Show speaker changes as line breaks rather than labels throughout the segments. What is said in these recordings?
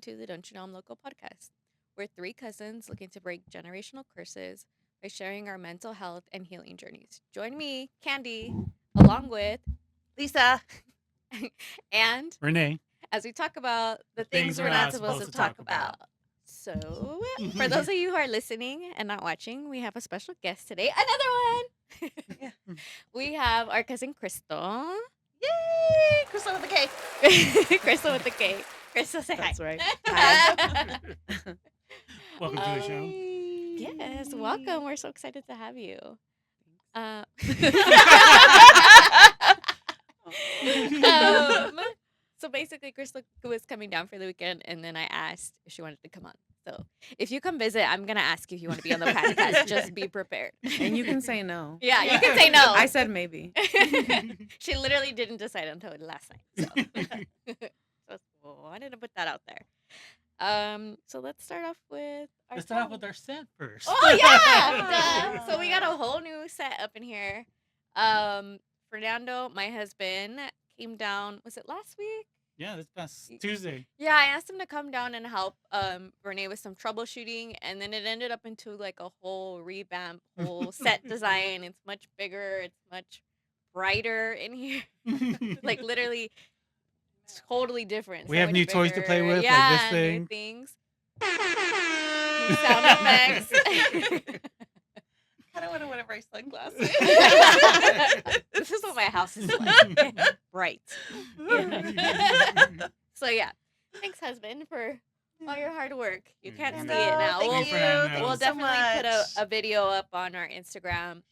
to the Don't You Know I'm Loco podcast. We're three cousins looking to break generational curses by sharing our mental health and healing journeys. Join me, Candy, along with
Lisa.
and
Renee.
as we talk about the
things
things we're not supposed to talk about. So, for those of you who are listening and not watching, we have a special guest today. Another one.
Yeah.
We have our cousin Krystal.
Yay! Krystal with a K.
Krystal with the K. Krystal, say
That's
hi.
right.
Welcome to the show.
Yes, welcome. We're so excited to have you. Um, so basically, Krystal was coming down for the weekend, and then I asked if she wanted to come on. So if you come visit, I'm gonna ask you if you want to be on the podcast. Just be prepared.
And you can say no.
Yeah, you can say no.
I said maybe.
She literally didn't decide until last night. So wanted to put that out there. So let's start off with our
Let's start off with our set first.
Oh yeah. Duh. So we got a whole new set up in here. Fernando, my husband, came down. Was it last week?
Yeah, this past Tuesday.
Yeah, I asked him to come down and help Renee with some troubleshooting, and then it ended up into like a whole revamp, whole set design. It's much bigger. It's much brighter in here. Like literally, it's totally different.
We
So
have
much
new toys to play
bigger.
with,
Yeah,
like this thing.
new things. New sound effects.
I don't want to wear my sunglasses.
This is what my house is like. Bright. So yeah, thanks husband for all your hard work. You can't see it now.
Thank
We'll,
you.
Fernando.
Thank
we'll
you so
definitely put
much.
a video up on our Instagram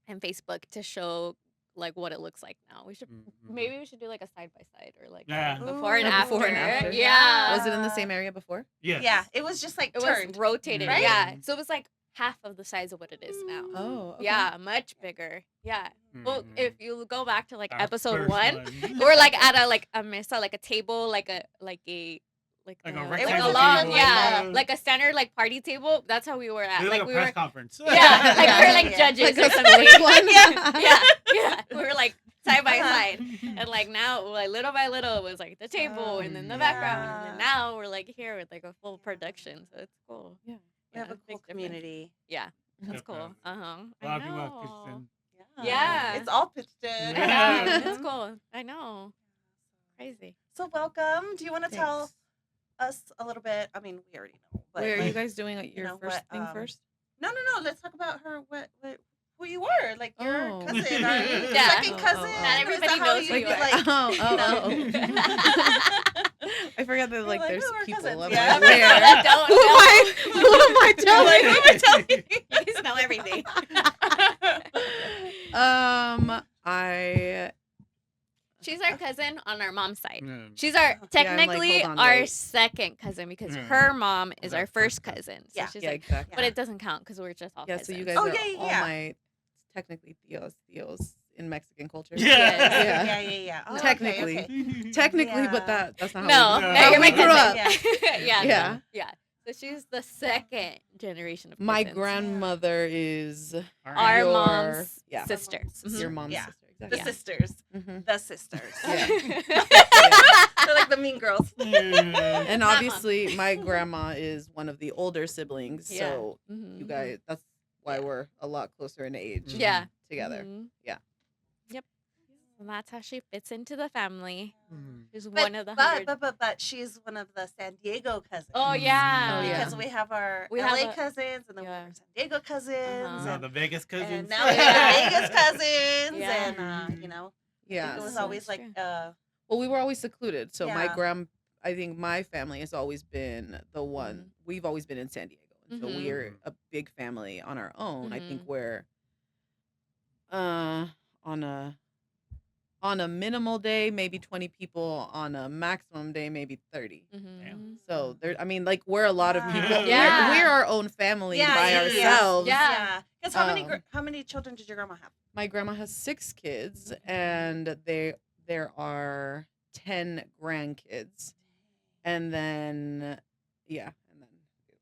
and Facebook to show like what it looks like now. We should maybe we should do like a side by side or like
Yeah.
before and
Ooh.
after.
Before and after.
Yeah.
Was it in the same area before?
Yes.
Yeah, it was just like
It
turned.
was rotated.
Right?
Yeah. So it was like half of the size of what it is now.
Oh, okay.
Yeah, much bigger. Yeah. Well, if you go back to like
Our
episode
first
1, we're like at a mesa, like a table, like a
rectangle
long,
table.
yeah, like a standard like party table. That's how we were at.
Like a
we
press
were,
conference.
yeah, like we were like
Yeah.
judges
Like
or
a
something.
split one?
yeah. We were like side by side,
Mm-hmm.
and like now, like little by little, it was like the table and then the background, and then now we're like here with like a full production. So it's cool.
Yeah.
We have a
big
cool
difference.
community.
Yeah, that's
Yep,
cool.
yep.
Uh huh.
A lot of people have pitched in.
Yeah.
It's all pitched in.
I
Yeah.
know. It's cool. I know. Crazy.
So welcome. Do you want to tell us a little bit? I mean, we already know. But
Wait, are you
like,
guys doing your
know,
first
what,
thing first?
No. Let's talk about her. Who you were? Like your
Oh.
cousin, or
Yeah.
second cousin.
Not
Or is
everybody
that how
knows
you,
who you are.
like,
I forgot that like
You're like,
there's
oh, we're
people.
cousins,
I'm
yeah.
like, where?
Don't
Who
know.
am I telling?
Who am I telling?
You just know everything.
I
She's our cousin on our mom's side.
Yeah.
She's our
like,
technically
hold on,
our
wait.
second cousin because
Yeah.
her mom is
Our
our
first
first cousin. So
Yeah.
she's
yeah,
like,
exactly.
but it doesn't count because we're just all
Yeah,
cousins.
so you guys
Oh,
are
yeah,
all
yeah.
my technically tios in Mexican culture.
Yeah.
Yeah. Oh,
Technically.
okay.
Technically,
Yeah.
but that's not
No,
how
no,
we
No.
you're my
We
grew
cousin.
up.
Yeah.
Yeah.
So she's the second generation of
My
cousins.
grandmother is
Our
your-
mom's
yeah.
sister. Mhm.
your mom's
Yeah.
sister.
The
Exactly.
sisters.
Mhm.
The sisters.
Yeah.
They're like the mean girls.
Yeah.
And
Not
obviously, my grandma is one of the older siblings,
Yeah.
so
Mhm.
you guys, that's why
Yeah.
we're a lot closer in age.
Yeah.
Together.
Mhm.
Yeah.
Yep. And that's how she fits into the family.
Mhm.
She's one of the 100.
But she's one of the San Diego cousins.
Oh yeah.
Oh, yeah.
Because we have our
We
LA
have a-
cousins and then we
yeah.
have San Diego cousins.
Uh-huh.
Now the Vegas cousins.
And now we have Vegas cousins.
Yeah.
And,
Yeah.
it was
so
always
that's
like,
true.
Well, we were always secluded. So
Yeah.
I think my family has always been the one.
Mhm.
We've always been in San Diego, and so
Mhm.
we're a big family on our own. I think
Mhm.
we're on a minimal day, maybe 20 people. On a maximum day, maybe 30.
Mhm.
So there, I mean, like we're a lot of
Wow.
people.
Yeah.
We're our own family by
yeah,
ourselves.
Yeah.
Because how many children did your grandma have?
My grandma has 6 kids, and there are 10 grandkids, and then it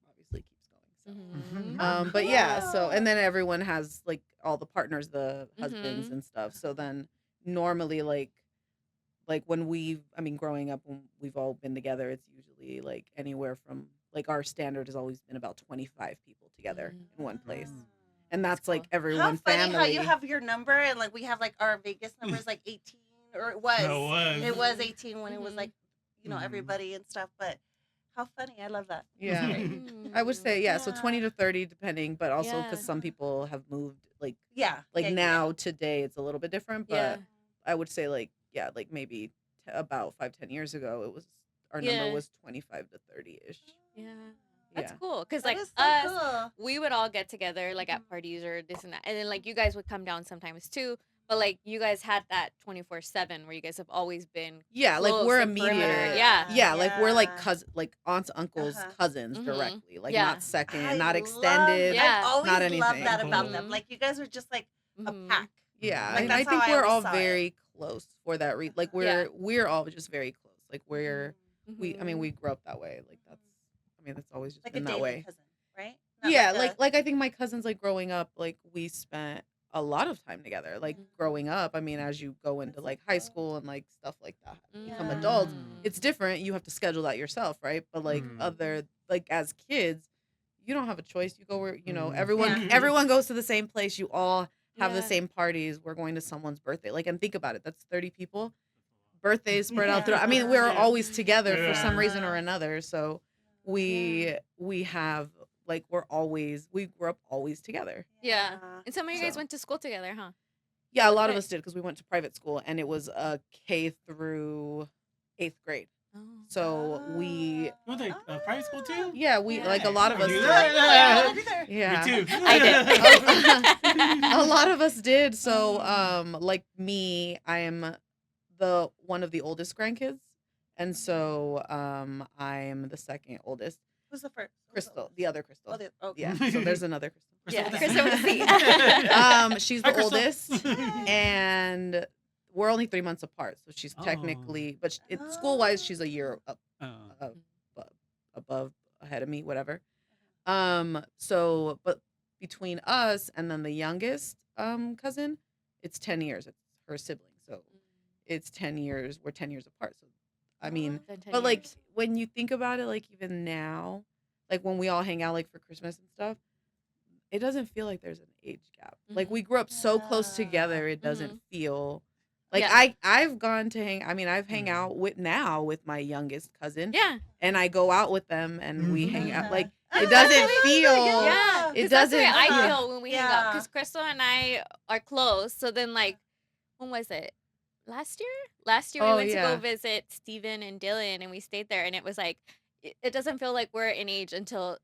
obviously keeps going. So.
Mhm.
But yeah, so and then everyone has like all the partners, the husbands
Mhm.
and stuff. So then normally like like growing up when we've all been together, it's usually like anywhere from like our standard has always been about 25 people together in one place.
Mm.
And
That's
that's like
cool.
How
everyone
funny how you
family.
have your number and like we have like our Vegas number is like 18 or it was.
No, it
It
was.
was 18 when it was
Mhm.
like,
Mhm.
everybody and stuff, but how funny. I love that.
Yeah.
Great.
I would say
Mm.
so 20 to 30 depending, but also
Yeah.
cuz some people have moved like
Yeah. yeah,
now today it's a little bit different,
Yeah.
but I would say like like maybe about 5-10 years ago it was our number
Yeah.
was 25 to 30ish.
Yeah. That's
Yeah.
cool. Cause
That
like
is so
us,
cool.
we would all get together like at parties or this and that. And then like you guys would come down sometimes too. But like you guys had that 24/7 where you guys have always been
Yeah, like
close
we're
and perimeter.
immediate.
Yeah.
Yeah, like we're like
Yeah.
like aunts, uncles,
Uh-huh.
cousins
Mhm.
directly, like
Yeah.
not second,
I
not
love
extended,
Yeah.
I've always
not
loved that
anything.
about them.
Mhm.
Like you guys are just like a
Mhm.
pack.
Yeah,
Like
and I
that's how
think
I
we're
always
all
saw it.
very close for that like
Yeah.
we're all just very close. Like we're
Mhm.
we grew up that way. Like that's always just
Like a
been that
dating
way.
cousin, right? Not
Yeah,
like a
like I think my cousins like growing up, like we spent a lot of time together. Like
Mhm.
growing up, I mean, as you go into
That's so
like high
cool.
school and like stuff like that, become
Yeah.
adults,
Mm.
it's different. You have to schedule that yourself, right? But like
Mhm.
other like as kids, you don't have a choice. You go where
Mhm.
everyone
Yeah.
everyone goes to the same place. You all have the
Yeah.
same parties. We're going to someone's birthday. Like and think about it. That's 30 people. Birthdays spread out through. I mean, we're
Yeah.
always together for some
Yeah.
reason or another. So we have like we grew up always together.
Yeah. And some of you guys
So
went to school together, huh?
yeah, a
little
lot of
bit.
us did because we went to private school and it was K through 8th grade.
Oh.
So we
You went to private school too?
yeah we like a
Yeah.
lot of us
You
did.
there?
Yeah.
Me too.
I
A lot of us did. So
Mm.
like me, I am the one of the oldest grandkids. And so I'm the second oldest.
Who's the first?
Krystal, the other
Oh,
Krystal.
okay.
Yeah. So there's another Krystal.
Yeah,
Krystal
Krystal with a C.
She's
Hi,
the
Krystal.
oldest, and we're only 3 months apart. So she's
Oh.
technically, but school wise, she's a year up,
Oh.
above, ahead of me, whatever. So, but between us and then the youngest cousin, it's 10 years. It's her sibling, so it's 10 years. We're 10 years apart. So, I mean,
Then 10
but like
years.
when you think about it, like even now, like when we all hang out like for Christmas and stuff, it doesn't feel like there's an age gap. Like
Mhm.
we grew up so close together, it
Mhm.
doesn't feel like
Yeah.
I've gone to hang. I mean, I've hang
Mhm.
out with my youngest cousin,
Yeah.
and I go out with them and we hang out.
Uh-huh.
Like
Oh,
it
that's
doesn't
amazing.
feel.
Yeah.
It
'Cause that's the way
doesn't
I
feel.
feel when we hang out.
Yeah.
Because Krystal and I are close. So then, like, when was it? Last year? Last year we
Oh,
went to
yeah.
go visit Steven and Dylan, and we stayed there. And it was like, it doesn't feel like we're in age until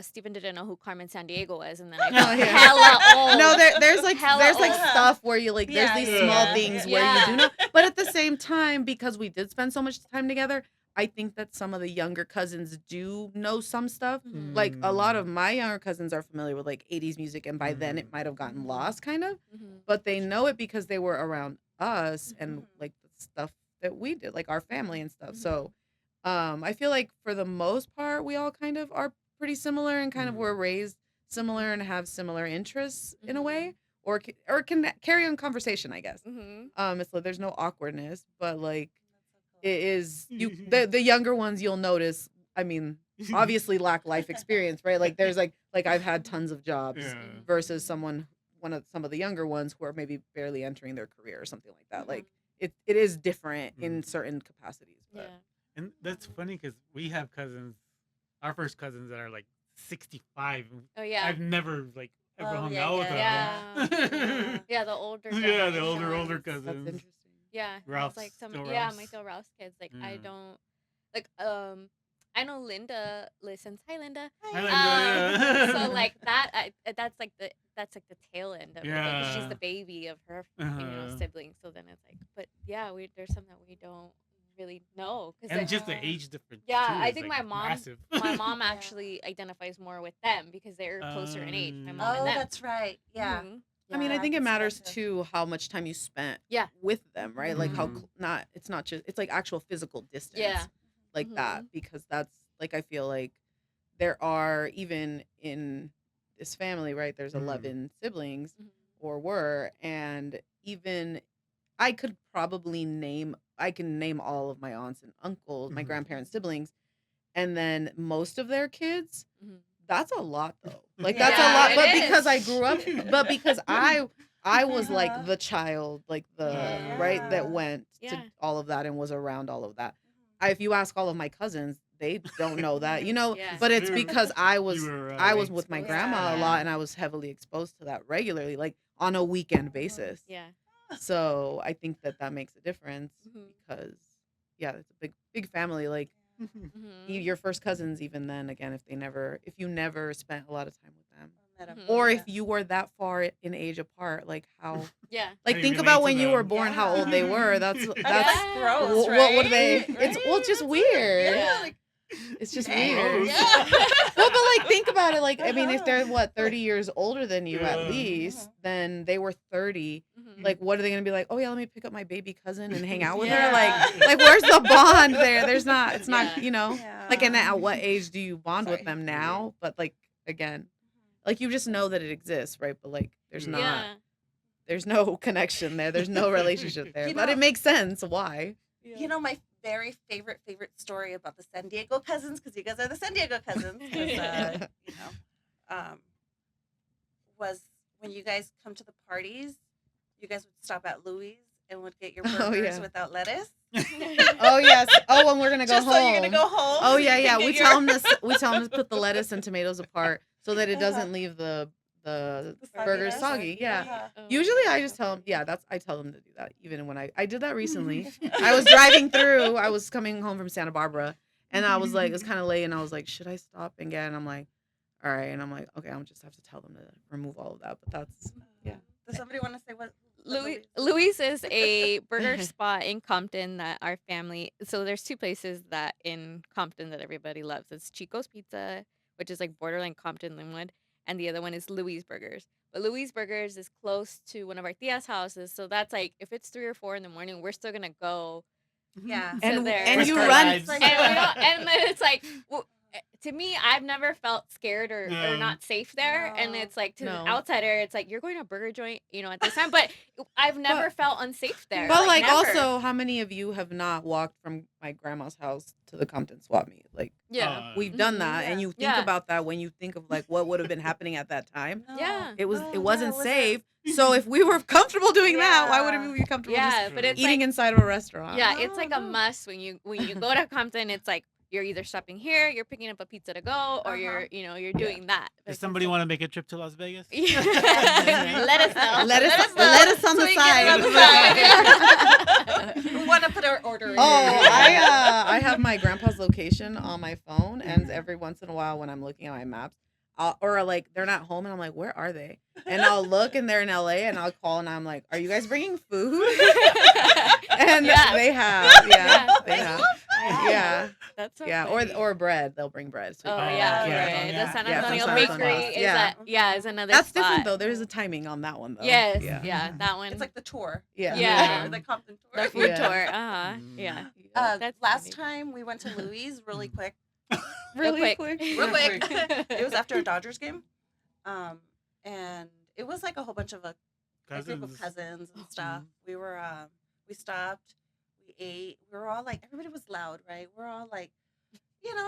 Steven didn't know who Carmen Sandiego was. And then I
Oh,
felt
yeah.
hella old.
No, there's like
Hella
there's like
old.
stuff where you like there's
Yeah,
these
yeah,
small
yeah.
things where you do know, but at the same time because we did spend so much time together, I think that some of the younger cousins do know some stuff.
Mhm.
Like a lot of my younger cousins are familiar with like 80s music and by then it
Mhm.
might have gotten
Mhm.
lost kind of,
Mhm.
but they know it because they were around us and
Mhm.
like the stuff that we did, like our family and stuff.
Mhm.
So I feel like for the most part we all kind of are pretty similar and kind of were raised similar and have similar interests in a way or can carry on conversation, I guess.
Mhm.
It's like there's no awkwardness, but like
That's so cool.
it is the younger ones you'll notice, I mean, obviously lack life experience, right? Like there's like I've had tons of jobs
Yeah.
versus some of the younger ones who are maybe barely entering their career or something like that.
Mhm.
Like it is different in
Mhm.
certain capacities. But
Yeah.
And that's funny because we have cousins, our first cousins that are like 65.
Oh, yeah.
I've never like ever
Oh,
hung
yeah,
out with
yeah,
them.
Yeah, the older
Yeah, the
generations.
older
that's
cousins.
interesting.
Yeah,
Ralph's
it's like some
still
yeah,
Ralph's.
my still Ralph's kids. Like I
Yeah.
don't like I know Linda listens. Hi Linda.
Hi, Linda.
So like that's like the tail end of it. Like 'cause she's
Yeah.
the baby of her
Uh-huh.
siblings. So then it's like, but yeah, there's some that we don't really know because
And just the age difference.
yeah,
too,
I
is,
think
like,
my mom
massive.
my mom
Yeah.
actually identifies more with them because they're closer in age. My mom
Oh,
and them.
that's right. Yeah.
Mhm.
I mean, I
Yeah,
think it
can see that
matters
too.
too how much time you spent
Yeah.
with them, right? Like how
Mhm.
it's not just it's like actual physical distance,
Yeah.
like that
Mhm.
because that's like I feel like there are even in this family, right? There's
Mhm.
11 siblings
Mhm.
or were, and even I could probably name I can name all of my aunts and uncles, my
Mhm.
grandparents, siblings, and then most of their kids.
Mhm.
That's a lot though. Like
Yeah,
that's a lot,
it
but
is.
because I grew up, but because I was like
Uh-huh.
the child, like the
Yeah.
right that went
Yeah.
to all of that and was around all of that. If you ask all of my cousins, they don't know that,
Yeah.
but it's
You were-
because I was
you were,
with my
exposed to
grandma a
that.
lot and I was heavily exposed to that regularly, like on a weekend basis.
Yeah.
So I think that makes a difference
Mhm.
because yeah, it's a big family. Like
Mhm.
Mhm.
your first cousins, even then, again, if you never spent a lot of time with them,
Met 'em.
Mhm.
or
Yeah.
if you were that far in age apart, like how,
Yeah.
like
How do you
think
relate
about
to
when you were
them?
born, how
Yeah.
old they were. That's
That's
Yeah.
gross,
what would they?
right?
It's well, it's just
Right?
weird.
Yeah.
Yeah.
Like,
It's just
dang.
weird.
Yeah.
Well, but like think about it. Like I mean, if they're
Uh-huh.
30 years older than you at
Yeah.
least,
Mhm.
then they were 30.
Mhm.
Like, what are they gonna be like? Oh yeah, let me pick up my baby cousin and hang out with her.
Yeah.
Like where's the bond there? There's not. It's not.
Yeah.
Like, and
Yeah.
at what age do you bond with
Sorry.
them now? But like again, like you just know that it exists, right? But like, there's not.
Yeah.
There's no connection there. There's no relationship there.
You
But
know-
it makes sense why.
You know, my very favorite story about the San Diego cousins, because you guys are the San Diego cousins, 'cause, was when you guys come to the parties, you guys would stop at Louis and would get your
Oh,
burgers
yeah.
without lettuce.
Oh yes. Oh, when we're gonna go
Just
home.
so you're gonna go home.
Oh
so
yeah,
you
yeah.
can get
We
your-
tell them to put the lettuce and tomatoes apart so that it doesn't
Uh-huh.
leave the
The
burger
sogginess.
soggy. Yeah.
Uh-huh.
Oh,
Usually I just tell them, I tell them to do that. Even when I did that recently. I was driving through. I was coming home from Santa Barbara, and I was like, it was kind of late, and I was like, should I stop and get? And I'm like, all right, and I'm like, okay, I'm just have to tell them to remove all of that. But that's yeah.
Does somebody want to say what?
Louis is a burger spot in Compton that our family. So there's two places that in Compton that everybody loves. It's Chico's Pizza, which is like borderline Compton, Linwood, and the other one is Louis Burgers. But Louis Burgers is close to one of our tia's houses, so that's like if it's 3 or 4 in the morning, we're still gonna go.
Yeah.
And there.
and you
Whisper
run.
vibes.
And we don't, and then it's like to me, I've never felt scared or
No.
not safe there. And
No.
it's like to
No.
an outsider, it's like you're going to a burger joint, at this time. But I've never felt unsafe there.
But like
never.
also, how many of you have not walked from my grandma's house to the Compton swap meet? Like
yeah,
we've done
Mhm.
that, and
Yeah.
you think
Yeah.
about that when you think of like what would have been happening at that time.
No.
Yeah.
It
No,
wasn't
yeah,
safe. So if we were comfortable doing that, why wouldn't
Yeah.
we be comfortable
yeah.
just
But it's
eating
like
inside of a restaurant?
yeah,
No,
it's like a
no.
must when you go to Compton. It's like you're either stopping here, you're picking up a pizza to go, or
Uh-huh.
you're doing that.
Does somebody want to make a trip to Las Vegas?
Let us know.
Let us
know.
let us on
So
the
we get it on the
side.
side. We want to put our order in.
Oh, I have my grandpa's location on my phone, and every once in a while when I'm looking at my maps, or like they're not home, and I'm like, where are they? And I'll look, and they're in LA, and I'll call, and I'm like, are you guys bringing food? And
Yeah.
they have,
Yeah.
they have, yeah,
That's so
yeah,
funny.
or bread. They'll bring bread. So
Oh
Oh,
yeah,
yeah,
right.
yeah.
The San
Yeah, from
Antonio
San
Bakery
Antonio.
is
Yeah.
is another.
That's
spot.
different though. There's a timing on that one though.
Yes,
Yeah.
yeah, that one.
It's like the tour.
Yeah.
Yeah.
The Compton tour.
the food
Yeah.
tour. Yeah. That's
Last
funny.
time we went to Louis really quick.
Real quick.
Real quick. It was after a Dodgers game. And it was like a whole bunch of a group of cousins and stuff. We were we stopped, we ate. We were all like, everybody was loud, right? We're all like,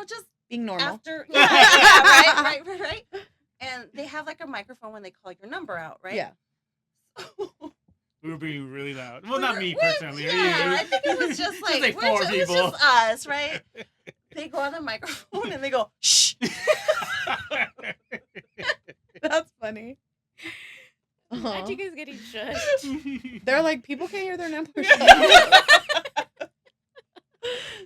just
Being normal.
after right. And they have like a microphone when they call your number out, right?
Yeah.
We were being really loud. Well, not me personally.
Yeah, I think it was just like,
like four
it was
people.
just us, right? They go on the microphone and they go, shh.
That's funny.
How'd you guys getting shushed?
They're like, people can't hear their numbers.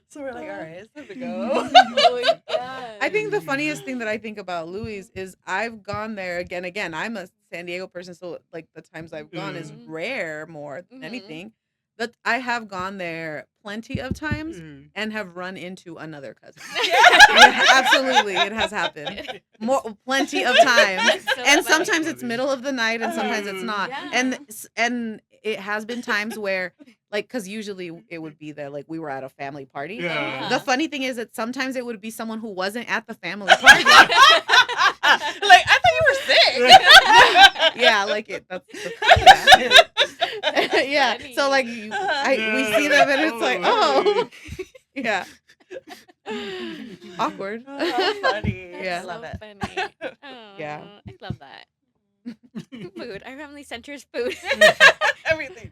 So we're like, all right, it's time to go.
Oh my God.
I think the funniest thing that I think about Louis is I've gone there again. I'm a San Diego person, so like the times I've gone is
Mhm.
rare more than
Mhm.
anything. But I have gone there plenty of times
Mm.
and have run into another cousin.
Yeah.
Yeah, absolutely, it has happened. Plenty of times.
That's so
And
funny.
sometimes it's middle of the night and sometimes it's not.
Yeah.
And it has been times where like because usually it would be that like we were at a family party.
Yeah.
The funny thing is that sometimes it would be someone who wasn't at the family party.
Like, I thought you were sick.
Yeah, like it. That's yeah. Yeah.
funny.
So like we see them and it's like, oh, yeah, awkward.
Oh, how funny.
That's
Yeah.
I love
so
it.
funny. Oh,
Yeah.
I love that. Food. Our family centers food.
Everything.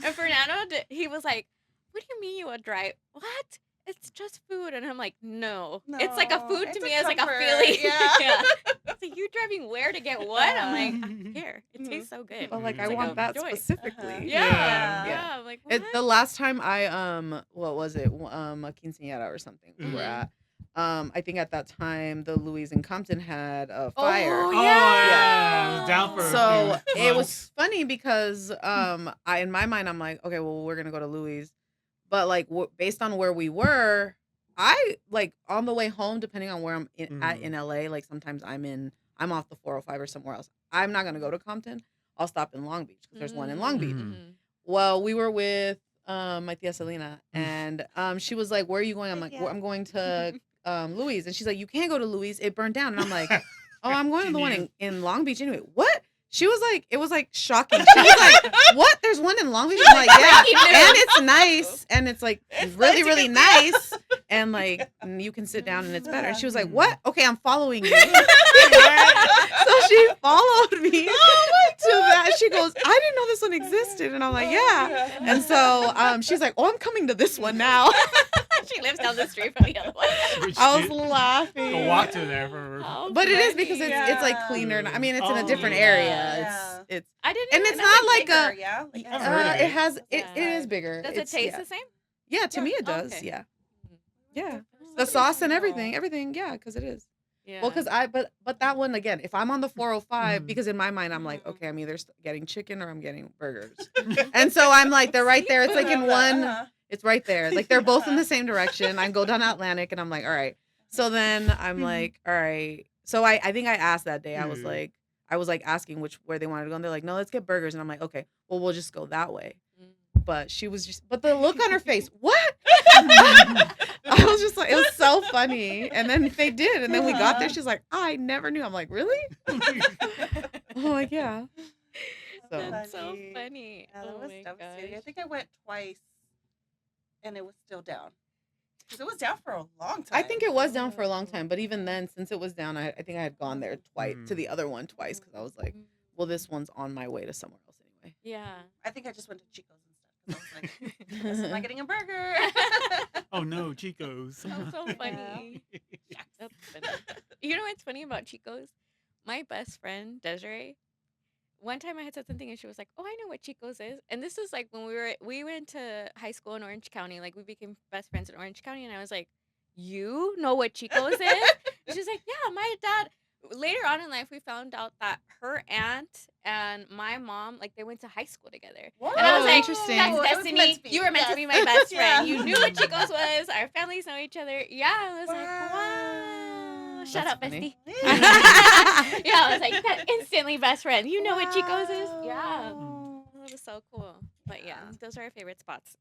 And Fernando, he was like, "What do you mean you would drive? What? It's just food." And I'm like, "No, it's like a
No,
food to
it's
me.
a
It's like a
comfort,
feeling."
yeah.
It's like, you driving where to get what? I'm like, I don't care. It
Mhm.
tastes so good.
But like
It's
I
like
want
a
that
joy.
specifically.
Yeah.
Yeah.
I'm like,
The
what?
last time I what was it? A quinceañera or something we were
Mhm.
at. I think at that time the Louise in Compton had a fire.
Oh,
Oh
yeah.
I was down for a
So
few
it was
months.
funny because I in my mind I'm like, okay, well we're gonna go to Louis, but like based on where we were, I like on the way home, depending on where I'm at in LA. Like sometimes I'm off the 405 or somewhere else. I'm not gonna go to Compton. I'll stop in Long Beach because there's one in Long Beach.
Mhm.
Well, we were with my tia Selena, and she was like, "Where are you going?" I'm like,
Yeah.
"I'm going to Louis," and she's like, "You can't go to Louis. It burned down." And I'm like, "Oh, I'm going to the one in Long Beach anyway." What? She was like, it was like shocking. She was like, "What? There's one in Long Beach?" I'm like, "Yeah," and it's nice, and it's like
It's
really,
nice to
really
get
nice, and like you can sit down and it's better. And she was like, "What? Okay, I'm following you." So she followed me to that. She goes, "I didn't know this one existed," and I'm like, "Yeah." And so she's like, "Oh, I'm coming to this one now."
She lives down the street from the other one.
I was laughing.
Go walk to there for.
How
But it is
funny.
because it's like cleaner. I mean, it's in a different
Oh,
area.
yeah.
It's
I didn't.
and
even
it's
know
not
it-
like a.
Yeah. Like,
I've heard of
It
it.
has it
Yeah.
is bigger.
Does it
It's,
taste
yeah.
the same?
Yeah, to me it
Oh,
does.
okay.
Yeah, yeah.
Oh,
The sauce and
original.
everything. Yeah, because it is.
Yeah.
Well, because but that one again, if I'm on the 405,
Mhm.
because in my mind I'm like,
Mhm.
okay, I'm either getting chicken or I'm getting burgers, and so I'm like, they're right there. It's like in one.
Uh-huh.
It's right there. Like they're both in the same direction. I go down Atlantic and I'm like, all right. So then I'm like, all right. So I think I asked that day. I was like asking where they wanted to go, and they're like, no, let's get burgers. And I'm like, okay, well we'll just go that way. But she was but the look on her face, what? I was just like, it was so funny. And then they did, and then we got there. She's like, I never knew. I'm like, really? I'm like, yeah. So
That's so
Funny.
funny.
Yeah, that
Oh
was
my
devastating. I
gosh.
think I went twice, and it was still down. Because it was down for a long time.
I think it was down for a long time, but even then, since it was down, I think I had gone there twice to the other one twice because I was like, well, this one's on my way to somewhere else anyway.
Yeah.
I think I just went to Chico's instead. 'Cause I was like, I guess I'm not getting a burger.
Oh no, Chico's.
That's so funny. That's funny. You know what's funny about Chico's? My best friend, Desiree, one time I had said something and she was like, "Oh, I know what Chico's is." And this is like when we went to high school in Orange County. Like we became best friends in Orange County, and I was like, "You know what Chico's is?" And she's like, "Yeah, my dad." Later on in life, we found out that her aunt and my mom, like they went to high school together.
Whoa.
And I was like,
interesting.
"That's
It was
destiny.
meant to be.
You were meant to
Yes.
be my best friend.
Yeah.
You knew what Chico's was. Our families know each other." Yeah, I was like,
Wow.
"Wow, shut
That's
up,
funny.
bestie." Yeah, I was like, "That instantly best friend. You know what Chico's is?" Yeah,
Wow.
that was so cool. But yeah,
Yeah.
those are our favorite spots.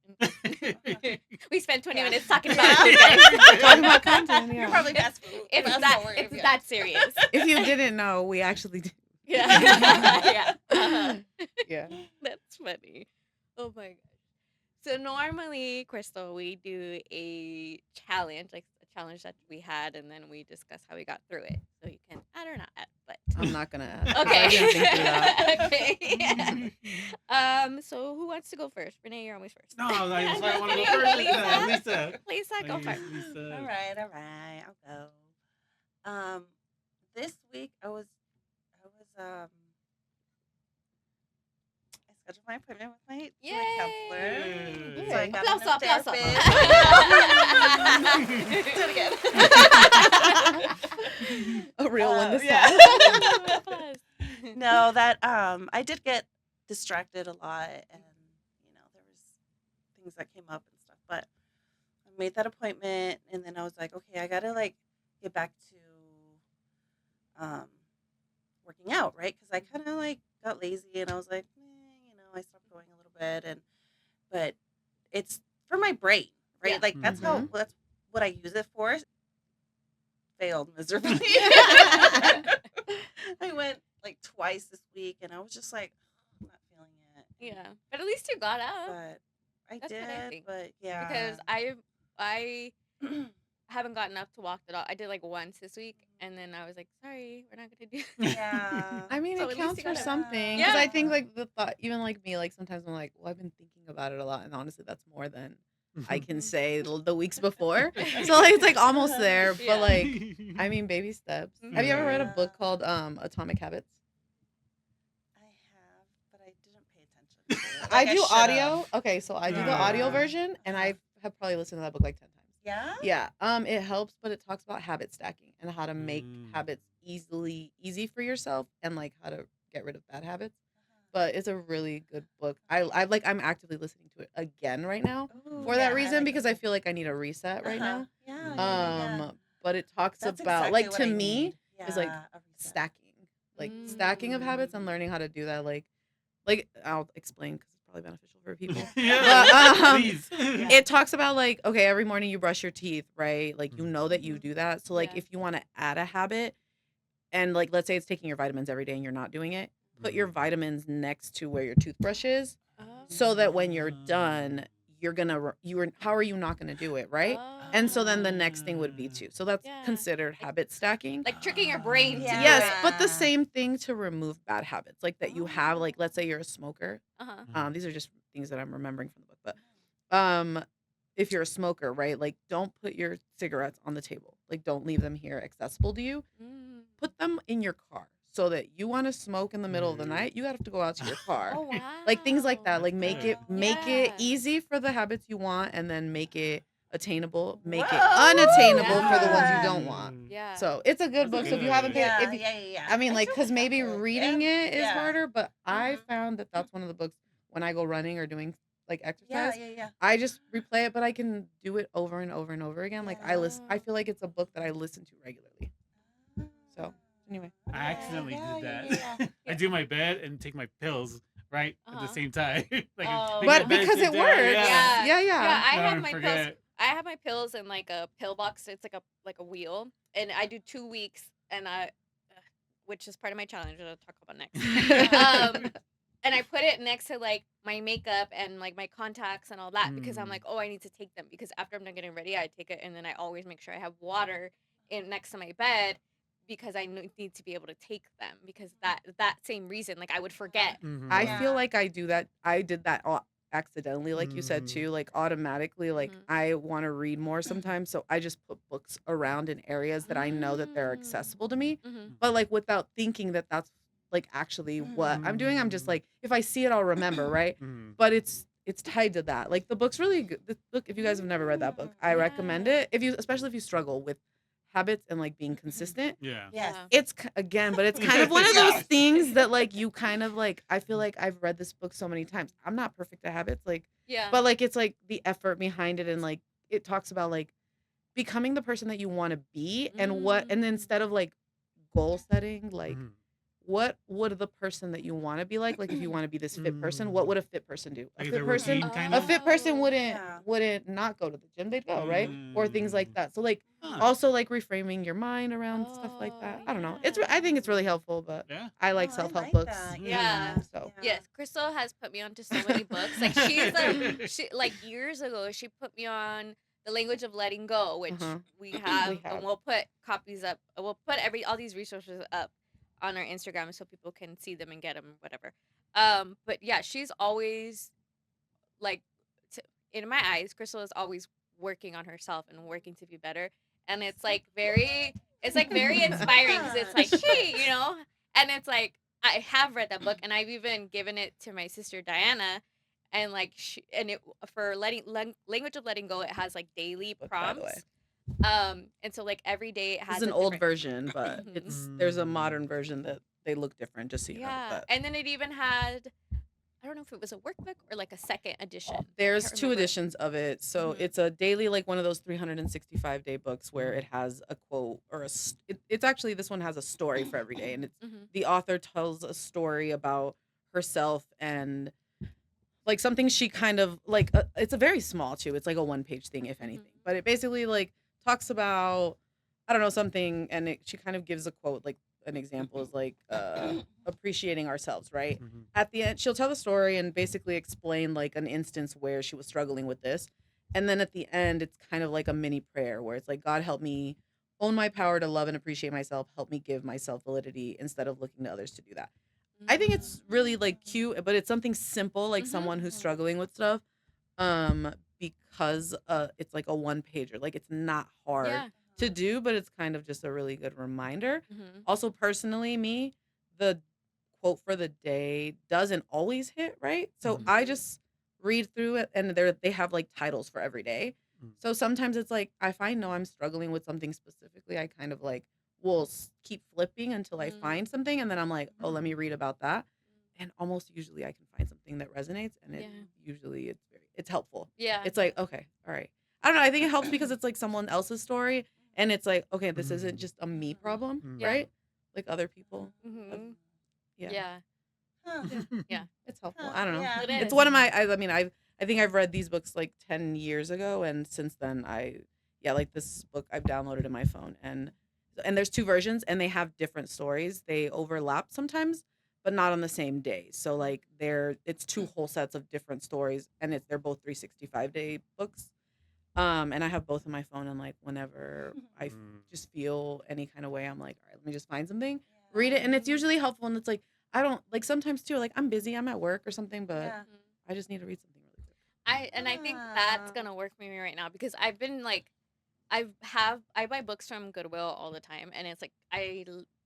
We spent 20
Yeah.
minutes talking
Yeah.
about food, guys.
Talking about content,
You're
yeah.
probably fast food.
It's
Fast
that
forward,
it's
yeah.
that serious.
If you didn't know, we actually did.
Yeah, yeah. Uh-huh.
Yeah.
That's funny. Oh my gosh. So normally, Krystal, we do a challenge, like a challenge that we had, and then we discuss how we got through it. So you can add or not add, but
I'm not gonna add.
okay.
I didn't think through that.
Okay. So who wants to go first? Renee, you're always first.
No, I want to go first.
Lisa.
Lisa.
Lisa, go first.
Lisa.
All right, I'll go. This week I scheduled my appointment with my counselor.
Yay!
So I got a new
Applause, applause,
therapist. Do it again.
A real one this
yeah.
time.
Applause.
No, that I did get distracted a lot, and there was things that came up and stuff. But I made that appointment, and then I was like, okay, I gotta get back to working out, right? Because I kind of got lazy, and I was like, I stopped going a little bit, but it's for my brain, right?
Yeah.
Like that's what I use it for. Failed miserably. I went twice this week, and I was just like, I'm not feeling it.
Yeah, but at least you got up.
But I
That's what I
did,
think.
but yeah.
Because I haven't gotten up to walk the dog. I did like once this week, and then I was like, sorry, we're not gonna do that.
Yeah.
I mean,
So
it
at least
counts
you
for
got up.
something because
Yeah.
I think like the thought, even like me, like sometimes I'm like, well, I've been thinking about it a lot, and honestly, that's more than I can say the weeks before. So like it's like almost there,
Yeah.
but like I mean, baby steps. Have you ever read a
Yeah.
book called Atomic Habits?
I have, but I didn't pay attention to it.
I
Like,
do
should've.
audio. Okay, so I do the audio
Yeah.
version, and I have probably listened to that book like 10 times.
Yeah?
Yeah, it helps, but it talks about habit stacking and how to make
Mm.
habits easy for yourself, and like how to get rid of bad habits. But it's a really good book. I'm actively listening to it again right now
Ooh,
for
yeah,
that
I
reason
like
because
that.
I feel like I need a reset right now.
Yeah.
But it talks
That's
about
exactly
like
what
to
I
me
need.
is like
Yeah, a reset.
stacking, like stacking of habits and learning how to do that. Like I'll explain because it's probably beneficial for people.
Yeah,
But
please.
it talks about like, okay, every morning you brush your teeth, right? Like you know that you
Mhm.
do that. So like
Yeah.
if you want to add a habit and like let's say it's taking your vitamins every day and you're not doing it, put your vitamins next to where your toothbrush is so that when you're done, you're gonna how are you not gonna do it, right? And so then the next thing would be 2. So that's
Yeah.
considered habit stacking.
like tricking your brain to do
Yes,
it.
but the same thing to remove bad habits, like that you have, like let's say you're a smoker.
Uh-huh.
These are just things that I'm remembering from the book, but if you're a smoker, right? Like don't put your cigarettes on the table. Like don't leave them here accessible to you.
Mm.
Put them in your car so that you want to smoke in the middle of the night, you have to go out to your car.
Oh wow.
Like things like that. Like
That's
make
good.
it easy for the habits you want and then make it attainable, make it
Whoa,
unattainable for the ones you
yeah.
don't want.
Yeah.
So it's a good
That's
book. So if you haven't
good.
paid,
Yeah.
I mean,
I
like,
do
because
have
maybe
it.
reading it is
Yeah.
harder, but I
Mhm.
found that that's one of the books when I go running or doing like exercise.
Yeah.
I just replay it, but I can do it over and over and over again. Like I feel like it's a book that I listen to regularly. So anyway,
I accidentally did that.
Yeah.
I do my bed and take my pills right at the
Uh-huh.
same time. Like,
Oh.
make
but
my bed,
because
sit
it
down,
works,
Yeah.
Yeah.
yeah.
I
No,
have
I
my pills.
forget.
I have my pills in like a pill box. It's like a wheel, and I do 2 weeks, and which is part of my challenge that I'll talk about next. And I put it next to like my makeup and like my contacts and all that because I'm like, oh, I need to take them because after I'm done getting ready, I take it, and then I always make sure I have water in next to my bed because I need to be able to take them because that same reason, like I would forget.
I
Yeah.
feel like I do that. I did that accidentally, like you said too, like automatically. Like I want to read more sometimes, so I just put books around in areas that I know that they're accessible to me, but like without thinking that that's like actually what I'm doing. I'm just like, if I see it, I'll remember, right? But it's tied to that. Like the book's really good. The book, if you guys have never read that book, I recommend it. Especially if you struggle with habits and like being consistent.
Yeah.
Yes.
It's again, but it's kind of one of those things that like you kind of like. I feel like I've read this book so many times. I'm not perfect at habits, like,
Yeah.
but like it's like the effort behind it, and like it talks about like becoming the person that you want to be, and and then instead of like goal setting, like what would the person that you want to be like if you want to be this fit person, what would a fit person do?
Like
A
the
fit person,
routine kind
a
of.
fit person wouldn't
Yeah.
not go to the gym, they'd go, right? Or things like that. So like
Huh.
also like reframing your mind around stuff like that. I don't know. I think it's really helpful, but
Yeah.
I like
Oh, I
self-help
like
books.
that.
Yeah.
So
Yes, Krystal has put me onto so many books. Like she like years ago, she put me on The Language of Letting Go, which we have, and we'll put copies up. We'll put all these resources up on our Instagram so people can see them and get them, whatever. But yeah, she's always like, in my eyes, Krystal is always working on herself and working to be better, and it's like very inspiring because it's like, hey, and it's like I have read that book and I've even given it to my sister Diana, and like for language of letting go, it has like daily
Book, by the way.
prompts. And so like every day it has
It's an
a
old
different-
version, but there's a modern version that they look different, just so you know. But
and then it even had, I don't know if it was a workboook or like a second edition.
there's
Can't
2
remember.
editions of it. So it's a daily, like one of those 365-day books where it has a quote or it's actually, this one has a story for every day, and it's the author tells a story about herself and like something she kind of like it's a very small too. It's like a 1-page thing, if anything, but it basically like talks about, I don't know, something, and she kind of gives a quote like an example is like appreciating ourselves, right?
Mhm.
At the end, she'll tell the story and basically explain like an instance where she was struggling with this. And then at the end, it's kind of like a mini prayer where it's like, God, help me own my power to love and appreciate myself. Help me give myself validity instead of looking to others to do that. I think it's really like cute, but it's something simple, like
Mhm.
someone who's struggling with stuff. Because it's like a one pager. Like it's not hard
Yeah.
to do, but it's kind of just a really good reminder.
Mhm.
Also, personally, me, the quote for the day doesn't always hit right. So
Mhm.
I just read through it and they have like titles for every day.
Mm.
So sometimes it's like if I know I'm struggling with something specifically, I kind of like will keep flipping until I find something and then I'm like, "Oh, let me read about that." And almost usually I can find something that resonates and
Yeah.
it's helpful.
Yeah.
It's like, okay, all right. I don't know, I think it helps because it's like someone else's story and it's like, okay, this isn't just a me problem,
Mm.
Yeah.
right? Like other people.
Mhm.
Yeah.
Yeah.
Huh.
Yeah.
It's helpful.
Huh,
I don't know.
yeah.
It
It's
is.
one of my I mean I think I've read these books like 10 years ago and since then like this book I've downloaded in my phone and there's two versions and they have different stories. They overlap sometimes, but not on the same day. So like it's two whole sets of different stories and they're both 365-day books. And I have both on my phone and like whenever I
Mm.
just feel any kind of way, I'm like, all right, let me just find something, read it, and it's usually helpful. And it's like I don't like sometimes too, like I'm busy, I'm at work or something, but
Yeah.
Mhm.
I just need to read something really quick.
I think that's gonna work for me right now because I've been like I buy books from Goodwill all the time and it's like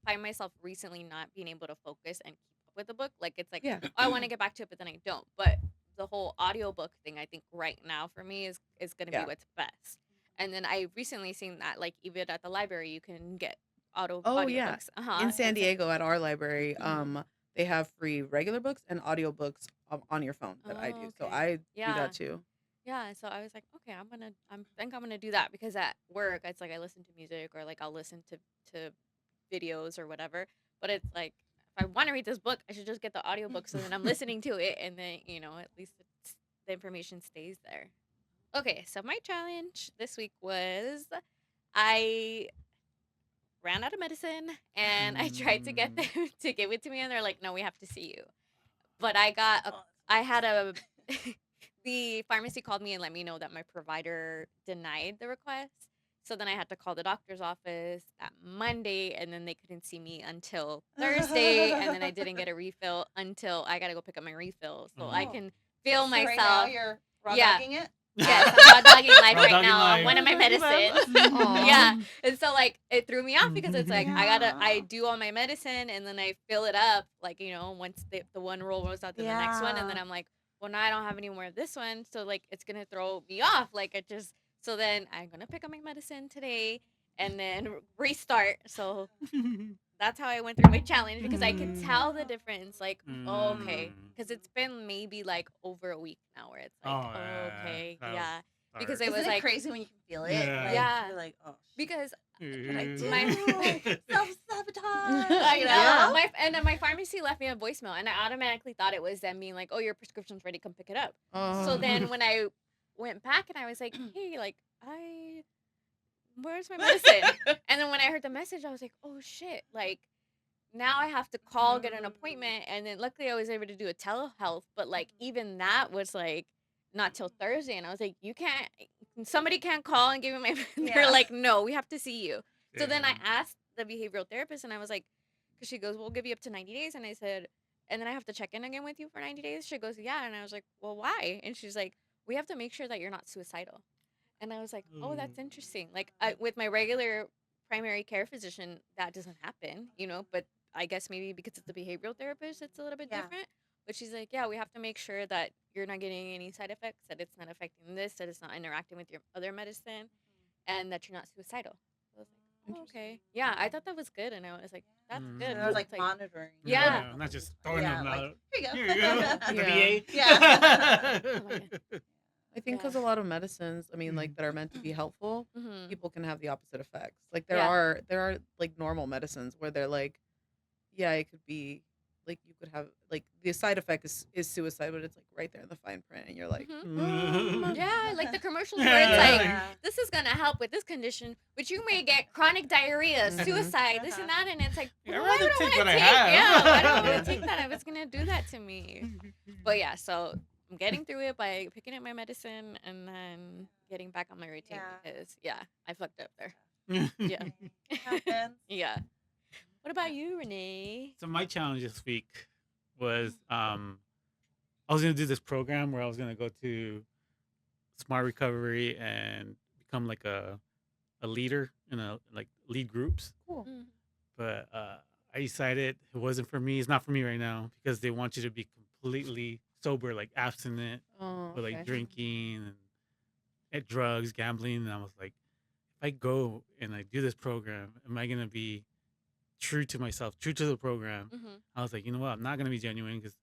find myself recently not being able to focus and keep up with the book. Like it's like
Yeah.
oh, I want to get back to it but then I don't. But the whole audiobook thing I think right now for me is gonna be
Yeah.
what's best. And then I recently seen that like even at the library you can get
Oh yeah.
audiobooks.
In San
And so
Diego at our library,
Mhm.
they have free regular books and audiobooks on your phone that I
Oh,
do. So
okay.
I do that
Yeah.
too.
Yeah, so I was like, okay, I'm gonna do that because at work it's like I listen to music or like I'll listen to videos or whatever. But it's like if I want to read this book, I should just get the audiobook so then I'm listening to it and then, at least the information stays there. Okay, so my challenge this week was I ran out of medicine and I tried to get them to give it to me and they're like, "No, we have to see you." But I had a the pharmacy called me and let me know that my provider denied the request. So then I had to call the doctor's office that Monday and then they couldn't see me until Thursday and then I didn't get a refill until I got to go pick up my refill so I
Oh.
can feel
So right now
myself.
you're raw
Yeah.
dogging it.
Yes, I'm raw dogging life
Raw
right
dogging
now on
life.
one of my
Raw dogging life.
medicines.
Aw.
Yeah. And so like it threw me off because it's like
Yeah.
I do all my medicine and then I fill it up like, once the one roll rolls out to the next one and then
Yeah.
I'm like, well now I don't have any more of this one. So like it's gonna throw me off. Like it just so then I'm gonna pick up my medicine today and then restart. So that's how I went through my challenge because I could tell the difference. Like, oh, okay, because it's been maybe like over a week now where it's like,
Oh,
oh,
yeah.
okay,
That
yeah,
was
because
hard.
it was
Isn't it
like,
crazy when you can feel it?
Yeah.
Like,
Yeah.
you're like, oh,
because
what can I do?
My-
Self-sabotage.
I know.
Yeah.
And then my pharmacy left me a voicemail, and I automatically thought it was them being like, "Oh, your prescription's ready. Come pick it up." So then when I went back and I was like, "Hey, like where's my medicine?" And then when I heard the message, I was like, "Oh shit!" Like now I have to call, get an appointment, and then luckily I was able to do a telehealth. But like even that was like not till Thursday, and I was like, "You can't. Somebody can't call and give me my." They're
Yeah.
like, "No, we have to see you." So then I
Yeah.
asked the behavioral therapist, and I was like, because she goes, "We'll give you up to 90 days," and I said, "And then I have to check in again with you for 90 days." She goes, "Yeah," and I was like, "Well, why?" And she's like, "We have to make sure that you're not suicidal." And I was like, "Oh, that's interesting." Like with my regular primary care physician, that doesn't happen, but I guess maybe because it's the behavioral therapist, it's a little bit
Yeah.
different. But she's like, "Yeah, we have to make sure that you're not getting any side effects, that it's not affecting this, that it's not interacting with your other medicine, and that you're not suicidal." I was like, "Oh, okay." Yeah, I thought that was good, and I was like, "That's
Mhm.
good."
So
'cause
I was like
it's
monitoring.
Yeah.
Not just throwing
Yeah,
them
like,
out.
here you go.
Here you go. At the
Yeah.
VA.
Yeah.
Oh my God.
I think because a lot of medicines, I mean, like that are meant to be helpful,
Mhm.
people can have the opposite effects. Like there
Yeah.
are like normal medicines where they're like, yeah, it could be like you could have like the side effect is suicide, but it's like right there in the fine print, and you're like,
Yeah, like the commercials where it's like,
Yeah.
this is gonna help with this condition, but you may get chronic diarrhea,
Mhm.
suicide, this and that, and it's like,
Yeah, I'd
why
rather
would I
take
want
what
to
I
take?
have.
Yeah, why do I want
Yeah.
to take that if it's gonna do that to me? But yeah, so I'm getting through it by picking up my medicine and then getting back on my routine
Yeah.
because I fucked up there. Yeah.
It happens.
Yeah. What about you, Renee?
So my challenge this week was I was gonna do this program where I was gonna go to Smart Recovery and become like a leader in a like lead groups.
cool.
Mm.
But I decided it wasn't for me. It's not for me right now because they want you to be completely sober, like abstinent,
Oh,
with like
okay.
drinking and drugs, gambling. And I was like, if I go and I do this program, am I gonna be true to myself, true to the program?
Mm-hmm.
I was like, you know what? I'm not gonna be genuine because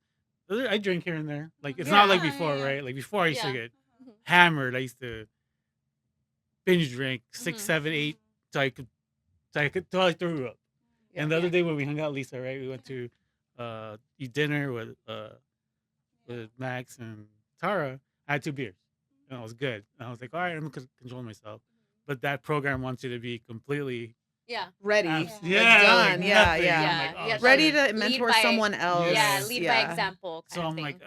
I drink here and there. Like it's
Yeah,
not like before,
yeah.
right? Like before, I used to
Yeah.
get
Mm-hmm.
hammered. I used to binge drink 6,
Mhm.
7, 8, till I threw up.
Yeah.
And the other
Yeah.
day when we hung out, Lisa, right? We went to eat dinner with Max and Tara. I had 2 beers, and it was good. And I was like, all right, I'm gonna control myself. But that program wants you to be completely
Yeah.
Ready,
abs-
like
yeah, like
done, yeah,
nothing.
yeah.
I'm like,
Yeah,
oh,
you have
Ready
shit.
to
lead
mentor
by
someone else.
Yeah,
Yeah.
lead by example
So
kind of
I'm
thing.
like,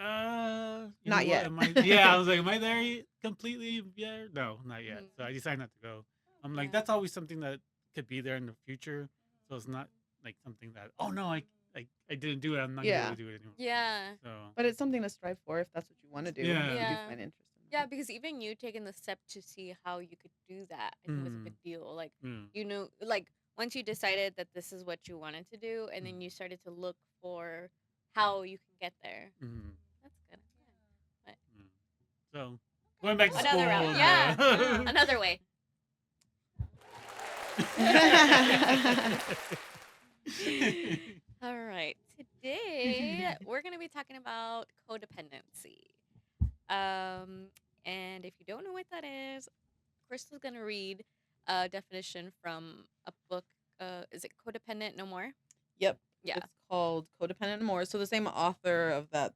you
Not
know
yet.
what? Am I? Yeah, I was like, am I there completely? Yeah, no, not yet.
Mhm.
So I decided not to go. I'm like,
Yeah.
that's always something that could be there in the future. So it's not like something that, oh no, I didn't do it. I'm not gonna be
Yeah.
able to do it anymore.
Yeah.
So
But it's something to strive for if that's what you want to do.
Yeah.
If you do
Yeah.
find interest in
Yeah,
that.
because even you taking the step to see how you could do that, I think was a
Mm.
big deal. Like,
Mm.
you know, like once you decided that this is what you wanted to do, and then
Mm.
you started to look for how you can get there.
Mm.
That's good. Yeah.
Mm. So going back to
Another
school.
route.
and,
Yeah. Another way. All right. Today we're gonna be talking about codependency. And if you don't know what that is, Crystal's gonna read a definition from a book. Is it Codependent No More?
Yep.
Yeah.
It's called Codependent and More. So the same author of that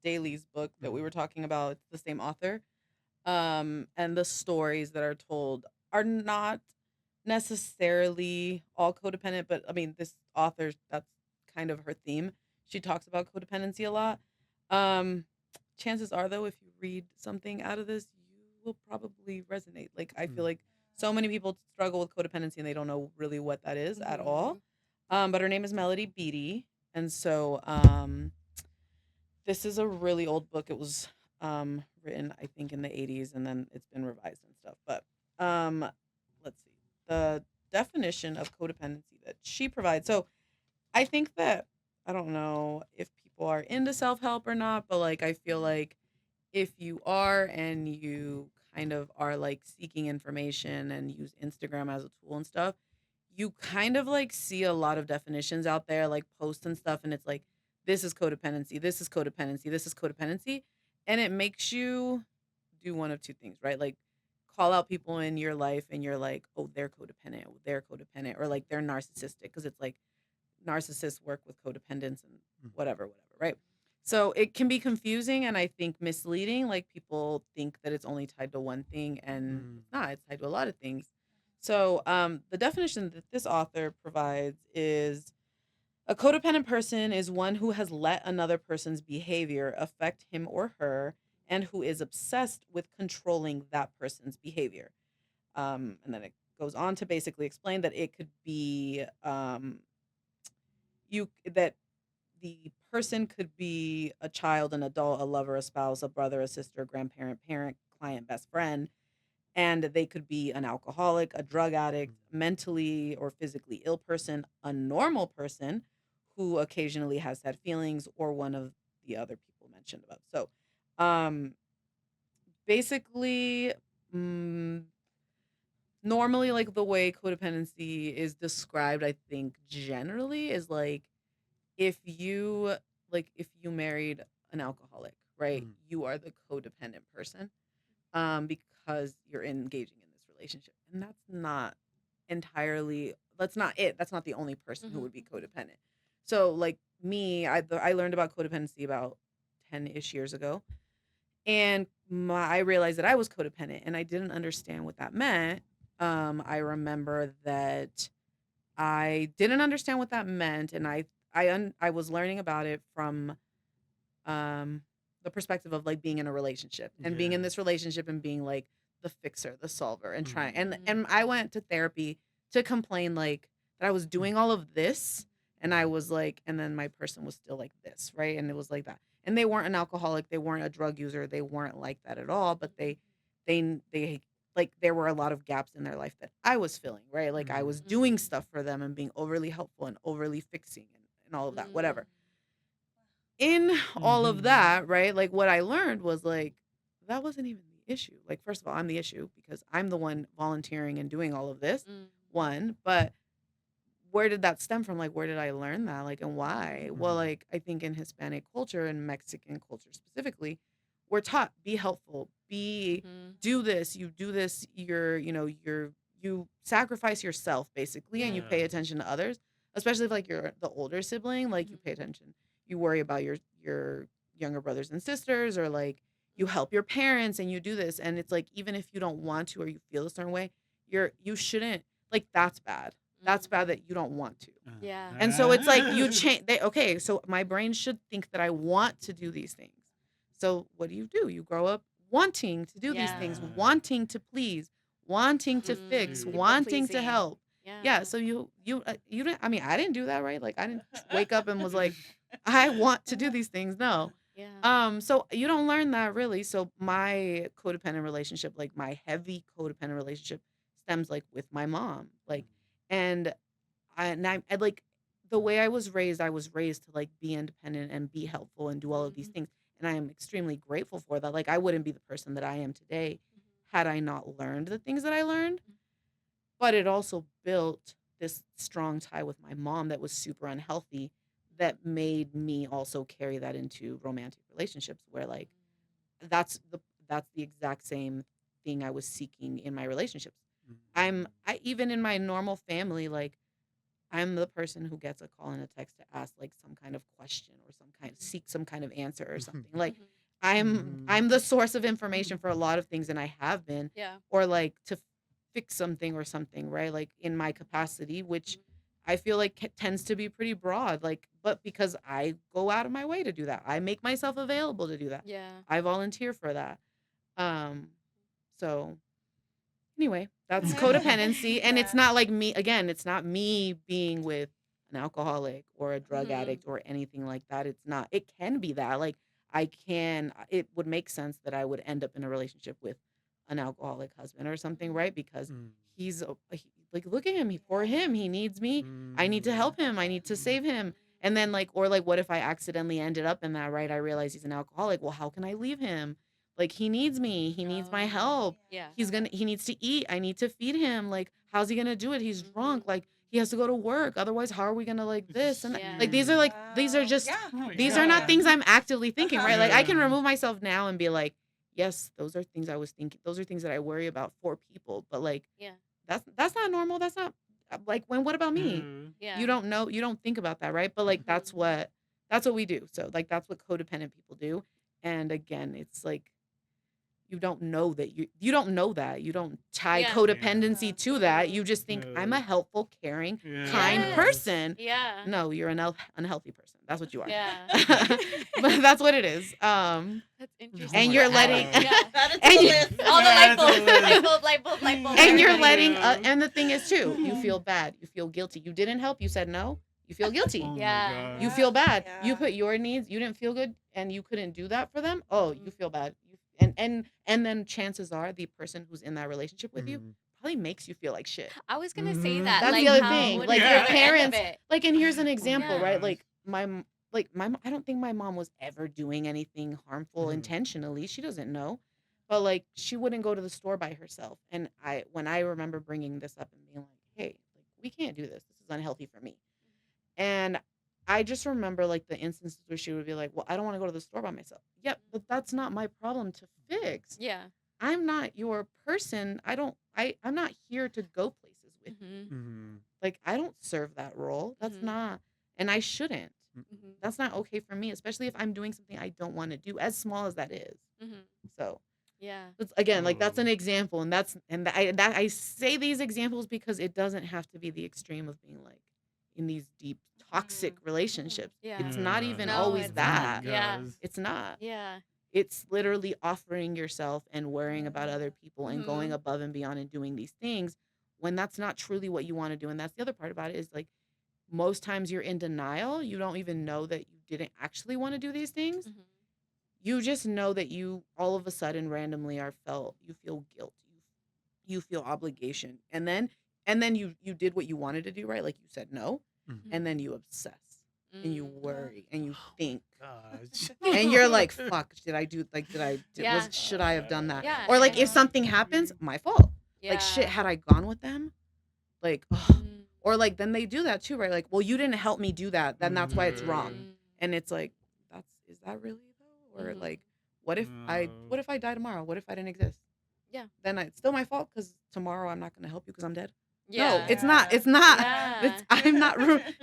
Dailies book that we were talking about, it's the same author. And the stories that are told are not necessarily all codependent, but I mean, this author, that's kind of her theme. She talks about codependency a lot. Um, Chances are, though, if you read something out of this, you will probably resonate. Like, I feel like so many people struggle with codependency and they don't know really what that is at all. But her name is Melody Beattie. And so this is a really old book. It was written, I think, in the 80s, and then it's been revised and stuff. But let's see. The definition of codependency that she provides. So I think that, I don't know if people are into self help or not, but like, I feel like if you are and you kind of are like seeking information and use Instagram as a tool and stuff, you kind of like see a lot of definitions out there, like posts and stuff, and it's like, this is codependency, this is codependency, this is codependency. And it makes you do one of two things, right? Like call out people in your life and you're like, oh, they're codependent, or like they're narcissistic, because it's like narcissists work with codependents and whatever, right? So it can be confusing and I think misleading. Like people think that it's only tied to one thing, and it's not. It's tied to a lot of things. So the definition that this author provides is a codependent person is one who has let another person's behavior affect him or her and who is obsessed with controlling that person's behavior. And then it goes on to basically explain that it could be that the person could be a child, an adult, a lover, a spouse, a brother, a sister, grandparent, parent, client, best friend, and they could be an alcoholic, a drug addict, mentally or physically ill person, a normal person who occasionally has sad feelings, or one of the other people mentioned above. So, um, basically, mm, normally, like the way codependency is described, I think generally is like if you married an alcoholic, right? You are the codependent person because you're engaging in this relationship. And that's not it. That's not the only person who would be codependent. So like I learned about codependency about 10-ish years ago, and I realized that I was codependent, and I didn't understand what that meant. I remember that I didn't understand what that meant, and I was learning about it from um the perspective of like being in a relationship and being in
Yeah.
this relationship and being like the fixer, the solver, and trying
Mhm.
and I went to therapy to complain like that I was doing all of this, and I was like, and then my person was still like this, right? And it was like that. And they weren't an alcoholic, they weren't a drug user, they weren't like that at all, but they like there were a lot of gaps in their life that I was filling, right? Like I
Mhm.
was doing stuff for them and being overly helpful and overly fixing and all of that, whatever. In all of
Mhm.
that, right? Like what I learned was like that wasn't even the issue. Like first of all, I'm the issue because I'm the one volunteering and doing all of this. One, but where did that stem from? Like where did I learn that? Like and why? Well,
Mhm.
like I think in Hispanic culture and Mexican culture specifically, we're taught be helpful, be do this, you do this, you sacrifice yourself basically and you pay
Yeah.
attention to others, especially if like you're the older sibling, like you pay attention. You worry about your younger brothers and sisters or like you help your parents and you do this and it's like even if you don't want to or you feel a certain way, you shouldn't like that's bad that you don't want to.
Yeah.
And so it's like you change. Okay, so my brain should think that I want to do these things. So what do? You grow up wanting to do these things,
Yeah.
Yeah.
wanting to please, wanting to fix,
Shoot.
People
wanting to
pleasing.
help. Yeah.
Yeah.
So you didn't. I mean, I didn't do that, right? Like I didn't wake up and was like, I want to do these things. No.
Yeah.
So you don't learn that really. So my codependent relationship, like my heavy codependent relationship, stems like with my mom, like, and I like the way I was raised to like be independent and be helpful and do all of these things. And I am extremely grateful for that. Like I wouldn't be the person that I am today had I not learned the things that I learned. But it also built this strong tie with my mom that was super unhealthy that made me also carry that into romantic relationships where like that's the that's the exact same thing I was seeking in my relationships.
Mhm.
I even in my normal family, like I'm the person who gets a call and a text to ask like some kind of question or some kind seek some kind of answer or something. Like
Mhm.
I'm the source of information for a lot of things and I have been
Yeah.
or like to fix something or something, right? Like in my capacity, which I feel like tends to be pretty broad, like but because I go out of my way to do that. I make myself available to do that.
Yeah.
I volunteer for that. Um so anyway, that's codependency. And it's
Yeah.
not like me, again, it's not me being with an alcoholic or a drug addict or anything like that. It's not, it can be that. Like, it would make sense that I would end up in a relationship with an alcoholic husband or something, right? Because
Mhm.
like, look at him. For him, he needs me. I need to
Mhm.
help him. I need to save him. And then, like, or like, what if I accidentally ended up in that, right? I realize he's an alcoholic. Well, how can I leave him? Like, he needs me. He needs my help.
Yeah.
He needs to eat. I need to feed him. Like, how's he gonna do it? He's drunk. Like, he has to go to work. Otherwise, how are we gonna like this? And
Yeah.
like
Yeah.
Oh my
these are not
god.
things I'm actively thinking,
Uh-huh.
right? Like I can
Yeah.
remove myself now and be like, yes, those are things I was thinking. Those are things that I worry about for people. But like
Yeah.
that's not normal. That's not like when what about me?
Yeah.
You
Yeah.
don't know, you don't think about that, right? But like that's what we do. So like that's what codependent people do. And again, it's like you don't know that. You don't tie
Yeah.
Yeah.
codependency to that. You just think I'm a
No.
helpful, caring, kind
Yes.
Yes.
person.
Yeah.
No, you're an unhealthy person. That's what you are.
Yeah.
But that's what it is.
That's
Oh
interesting.
And
my
you're
But I
letting
like,
god.
yeah.
Add it to
and
the
you,
list.
All the light
That's a
bulbs, light
list.
bulb, light bulb, light bulb.
and you're
Everybody.
letting
Yeah.
and the thing is too, you feel bad, you feel guilty. You didn't help, you said no, you feel guilty.
Oh my
Yeah.
You
god.
feel bad. You
Yeah.
put your needs, you didn't feel good and you couldn't do that for them. Oh, you feel bad. And then chances are the person who's in that relationship with you
Mhm.
probably makes you feel like shit.
I was gonna say
Mhm.
that.
That's
Like,
the other
how?
thing.
What is
Like
the
your
other
Yeah.
end of
parents,
it?
like, and here's an
Oh my
example,
Yeah.
right?
gosh.
I don't think my mom was ever doing anything harmful
Mhm.
intentionally. She doesn't know. But like she wouldn't go to the store by herself. And when I remember bringing this up and being like, "Hey, like we can't do this. This is unhealthy for me." And I just remember like the instances where she would be like, "Well, I don't want to go to the store by myself." Yep, but that's not my problem to fix.
Yeah.
I'm not your person. I'm not here to go places with you.
Mhm.
Mhm.
Like I don't serve that role. That's
Mhm.
not and I shouldn't.
Mhm.
That's not okay for me, especially if I'm doing something I don't want to do, as small as that is.
Mhm.
So
Yeah.
it's, again, like that's an
Oh.
example, and I say these examples because it doesn't have to be the extreme of being like in these deep toxic relationships.
Yeah.
It's not
Yeah.
even
No,
always
it's
Oh my
not.
that.
Yeah.
gosh.
It's not.
Yeah.
It's literally offering yourself and worrying about other people and going
Mhm.
above and beyond and doing these things when that's not truly what you want to do. And that's the other part about it, is like most times you're in denial. You don't even know that you didn't actually want to do these things.
Mhm.
You just know that you all of a sudden randomly you feel guilt. You feel obligation. And then you did what you wanted to do, right? Like you said no.
Mm.
And then you obsess and you worry and you
Oh
think.
gosh.
And you're like, fuck,
Yeah.
should I have done that?
Yeah.
Or like if
And
something happens, my fault. Like shit,
yeah.
had I gone with them? Like,
Mm.
or like then they do that too, right? Like, well, you didn't help me do that, then that's why it's wrong.
Mm.
And it's like, is that really though? Or
Mhm.
like, what if I die tomorrow? What if I didn't exist?
Yeah.
Then it's still my fault because tomorrow I'm not gonna help you because I'm dead.
Yeah.
No, it's not. It's not.
Yeah.
I'm not.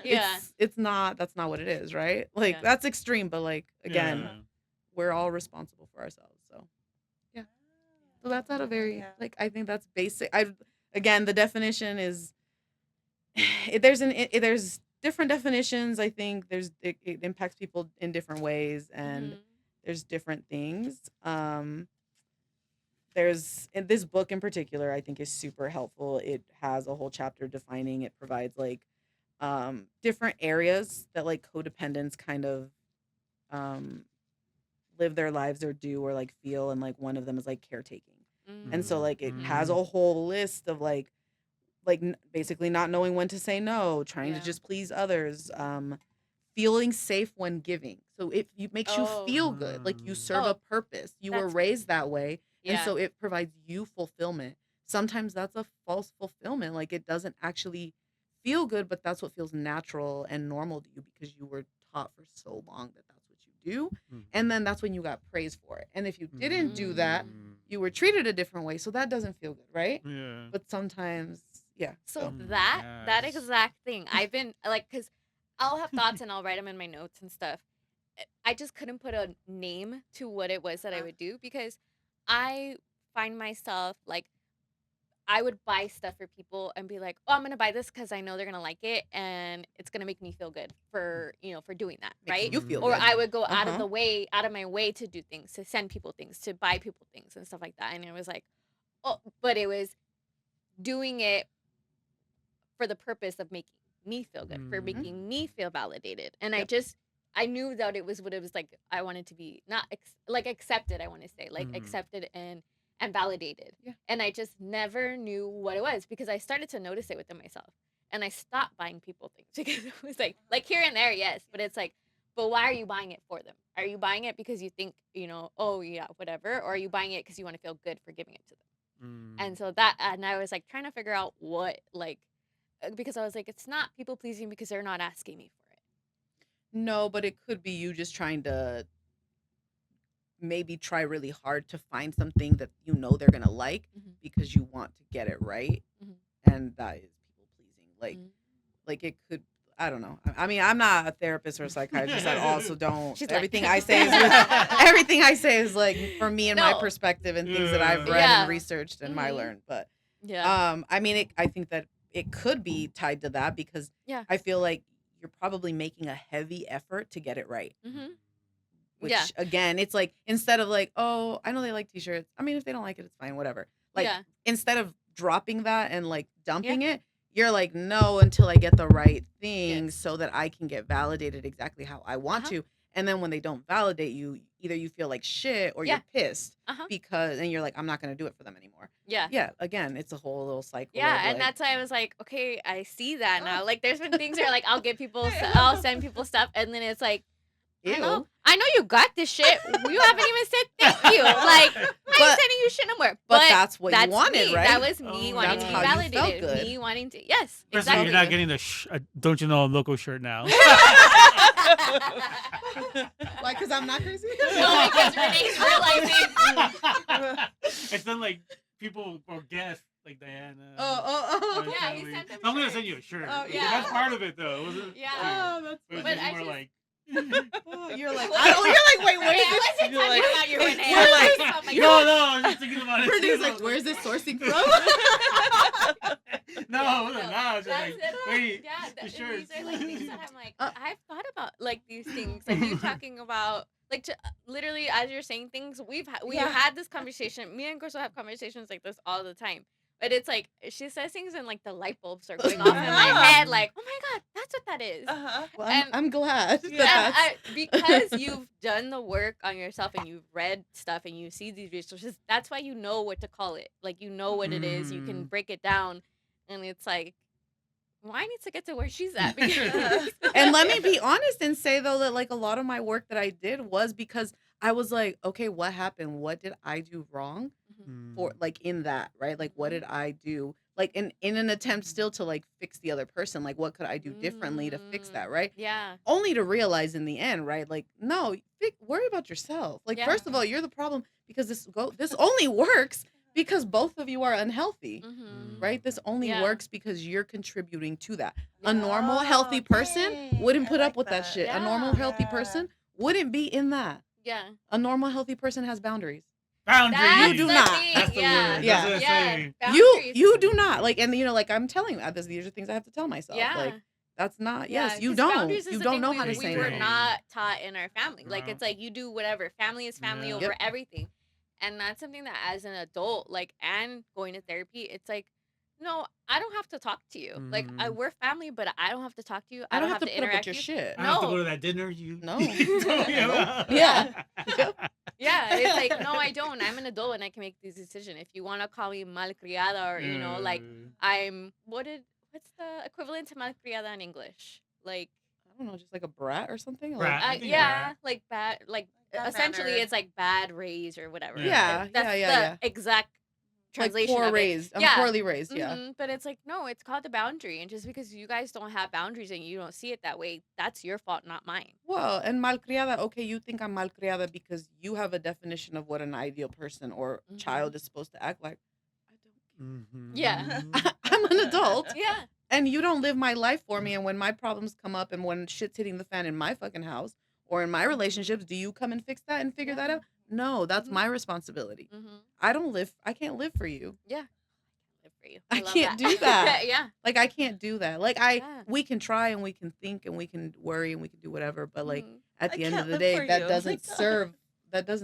Yeah.
It's not. That's not what it is, right? Like
Yeah.
that's extreme, but like again,
Yeah.
we're all responsible for ourselves. So yeah. So that's not a very
Yeah.
like. I think that's basic. Again, the definition is there's different definitions. I think it impacts people in different ways, and
Mhm.
there's different things. There's in this book in particular, I think is super helpful. It has a whole chapter defining. It provides like different areas that like codependents kind of um live their lives or do or like feel, and like one of them is like caretaking. And so
Mm.
like it has
Mm.
a whole list of basically not knowing when to say no, trying to
Yeah.
just please others, feeling safe when giving. So it makes you
Oh.
feel good, like you serve a
Oh,
purpose. You were
that's good.
raised that way, and
Yeah.
so it provides you fulfillment. Sometimes that's a false fulfillment, like it doesn't actually feel good, but that's what feels natural and normal to you because you were taught for so long that that's what you do. And then that's when you got praised for it. And if you didn't do that,
Mm.
you were treated a different way. So that doesn't feel good, right?
Yeah.
But sometimes, yeah.
So
Oh my
that
gosh.
exact thing, I've been like, cause I'll have thoughts and I'll write them in my notes and stuff. I just couldn't put a name to what it was that I would do because I find myself like I would buy stuff for people and be like, "Oh, I'm gonna buy this because I know they're gonna like it and it's gonna make me feel good for for doing that,
Makes
right?"
you feel
Or
good.
I would go
Uh-huh.
out of my way to do things, to send people things, to buy people things and stuff like that. And it was like, oh, but it was doing it for the purpose of making me feel good, for making me feel validated. And
Yep.
I knew that it was what it was like. I wanted to be not like accepted. I want to say like accepted and validated.
Yeah.
And I just never knew what it was because I started to notice it within myself, and I stopped buying people things because it was like here and there, yes, but it's like, but why are you buying it for them? Are you buying it because you think oh yeah, whatever, or are you buying it because you want to feel good for giving it to them? And so and I was like trying to figure out what because I was like, it's not people pleasing because they're not asking me for it.
No, but it could be you just trying to maybe try really hard to find something that you know they're gonna like because you want to get it right, and that is people pleasing. Like it could. I don't know. I mean, I'm not a therapist or a psychiatrist at all, so don't.
She's
Everything
like,
I say is everything I say is like for me and my
No.
perspective and things that I've read
Yeah.
and researched and my learned. But
yeah,
I mean, I think that it could be tied to that because
yeah,
I feel like you're probably making a heavy effort to get it right. Which
yeah,
again, it's like instead of like, oh, I know they like t-shirts. I mean, if they don't like it, it's fine, whatever. Like
yeah,
instead of dropping that and like dumping it, you're like, no, until I get the right thing so that I can get validated exactly how I want to. And then when they don't validate you, either you feel like shit or you're pissed because, and you're like, I'm not going to do it for them anymore.
yeah.
Yeah. Again, it's a whole little cycle.
Yeah,
of
and
like,
that's why I was like, okay, I see that now. Like, there's been things where like I'll send people stuff, and then it's like,
ew.
I know you got this shit. You haven't even said thank you. Like, I ain't sending you shit no more.
But that's what you wanted,
me.
right?
That was me wanting
that's
to be
how you
felt
validated.
good.
Me wanting to, yes,
Krystal,
exactly.
you're not getting the don't you know Loco shirt now.
Why? Because I'm not crazy?
No, because Renee's realizing.
It's then like people or guests like Diana.
Oh.
Yeah, he sent them
I'm gonna
shirts.
send you a shirt.
Oh, yeah.
That's part of it though.
Yeah.
It was
But
just
I
more
just-
like
You're like, you're like, wait, what is
I
this?
wasn't
You're
talking
like-
about you, Renee.
You're
I was
like-
talking about my
No,
God.
no, I'm just thinking about it.
Brittany's
too.
like, where's this sourcing from?
No,
Yeah,
no,
no,
it's just
that's
like,
it.
wait,
Yeah,
the
these
shirts.
are like things that I'm like,
Uh,
I've thought about like these things, like you talking about, like to, literally as you're saying things, we've
Yeah.
had this conversation. Me and Crystal have conversations like this all the time, but it's like she says things and like the light bulbs are going off in my
Uh-huh.
head, like, oh my God, that's what that is.
Uh-huh.
Well,
And-
I'm glad
Yeah.
that that's.
Because you've done the work on yourself and you've read stuff and you see these resources, that's why you know what to call it. Like you know what it is. You can break it down, and it's like, well, I need to get to where she's at. Because
And let me be honest and say though that like a lot of my work that I did was because I was like, okay, what happened? What did I do wrong for like in that, right? Like what did I do? Like in an attempt still to like fix the other person, like what could I do differently to fix that, right?
Yeah.
Only to realize in the end, right? Like, no, worry about yourself. Like,
Yeah.
first of all, you're the problem because this only works because both of you are unhealthy,
Mm-hmm.
right? This only
Yeah.
works because you're contributing to that. A normal, healthy person
dang,
wouldn't
I
put up
like
with that shit. A normal,
Yeah.
healthy
Yeah.
person wouldn't be in that.
Yeah.
A normal, healthy person has boundaries.
Boundaries.
That's
You do
the
not.
thing.
That's the
Yeah.
word.
Yeah.
That's what I
Yeah.
say.
Boundaries.
You do not like, and you know, like I'm telling you, these are things I have to tell myself.
Yeah.
Like, that's not.
Yeah,
Yes, you
'cause
don't.
boundaries is
You
the
don't
thing
know how to
we
say
were
no.
not taught in our family. Like
No.
it's like you do whatever. Family is family
Yeah.
over
Yep.
everything, and that's something that as an adult, like and going to therapy, it's like, no, I don't have to talk to you. Like
Mhm.
we're family, but I don't have to talk to you.
I don't have to
to
put up with
interact
your
with
shit.
I don't have to
No.
go to that dinner you
No.
told me
Nope.
about.
Yeah.
Yeah, it's like no, I don't. I'm an adult and I can make this decision. If you want to call me malcriada or you know, like what's the equivalent to malcriada in English? Like
I don't know, just like a brat or something.
Brat. I
Like,
think
yeah,
brat.
like bad, like
Bad
essentially
mannered.
it's like bad raised or whatever.
Yeah.
That's
Yeah.
the exact translation
poor
of it.
raised. I'm
Yeah.
poorly raised. Yeah.
Mhm, but it's like no, it's called the boundary, and just because you guys don't have boundaries and you don't see it that way, that's your fault, not mine.
Well, and malcriada, okay, you think I'm malcriada because you have a definition of what an ideal person or
Mhm.
child is supposed to act like. I
Mhm.
Yeah.
don't. I'm an adult,
Yeah,
and you don't live my life for me. And when my problems come up, and when shit's hitting the fan in my fucking house or in my relationships, do you come and fix that and figure that
Yeah.
out? No, that's
Mhm.
my responsibility.
mm-hmm.
I can't live for you.
Yeah, live for you.
I
love
can't do that.
Yeah,
Like I can't do that. Like
Yeah.
we can try and we can think and we can worry and we can do whatever, but like
Mhm.
at
I
the end of
can't
the
live
day,
for
that
you.
doesn't
Like,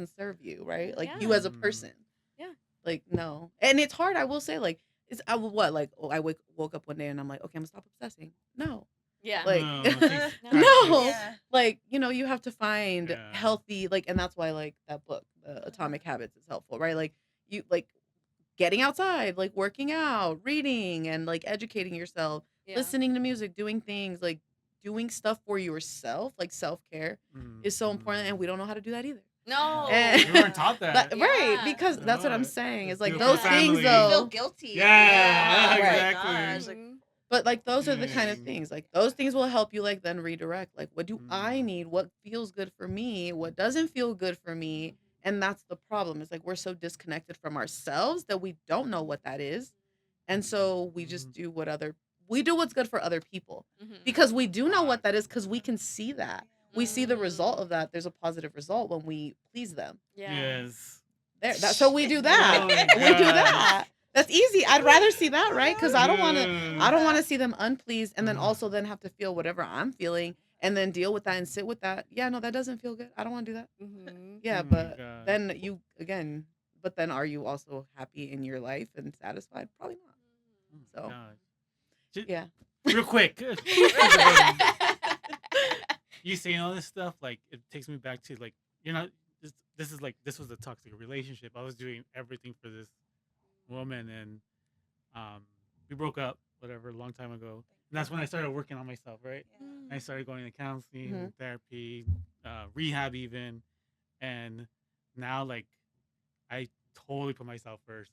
serve you, right? Like you
Yeah.
as a person.
Yeah.
Like no, and it's hard. I will say, like it's I will what like I woke up one day and I'm like, okay, I'm gonna stop obsessing. No,
yeah.
like
No, it takes
No.
no,
Yeah.
like you have to find
Yeah.
healthy like, and that's why like that book, the Atomic Habits, is helpful, right? Like you like getting outside, like working out, reading, and like educating yourself,
Yeah.
listening to music, doing things like doing stuff for yourself, like self care is so important, and we don't know how to do that either.
No.
And-
We weren't taught that.
Right,
Yeah.
because that's what I'm
No,
saying. Is
let's
like
do it for
those things
family.
I feel
though.
guilty.
Yeah,
Oh my
exactly.
gosh, like,
Mhm.
But like those are the kind of
Dang.
things. Like those things will help you like then redirect. Like what do I
Mm.
need? What feels good for me? What doesn't feel good for me? And that's the problem. Is like we're so disconnected from ourselves that we don't know what that is. And so we just do what's good for other people.
Mhm.
Because we do know what that is because we can see that. We see the result
Mm.
of that. There's a positive result when we please them.
Yeah.
Yes.
So we do that.
Oh
We
my
do
gosh.
that. That's easy. I'd rather see that, right? Because I don't want to
Yeah.
see them unpleased and then also then have to feel whatever I'm feeling and then deal with that and sit with that. Yeah, no, that doesn't feel good. I don't want to do that.
Mhm.
Yeah,
Oh my
but
God.
then but then are you also happy in your life and satisfied? Probably not.
Oh my
So,
gosh.
yeah.
Real quick. You saying all this stuff, like it takes me back to like this was a toxic relationship. I was doing everything for this woman, and we broke up, whatever, a long time ago. And that's when I started working on myself, right?
Mm.
I started going to counseling,
Mhm.
therapy, rehab, even, and now like I totally put myself first.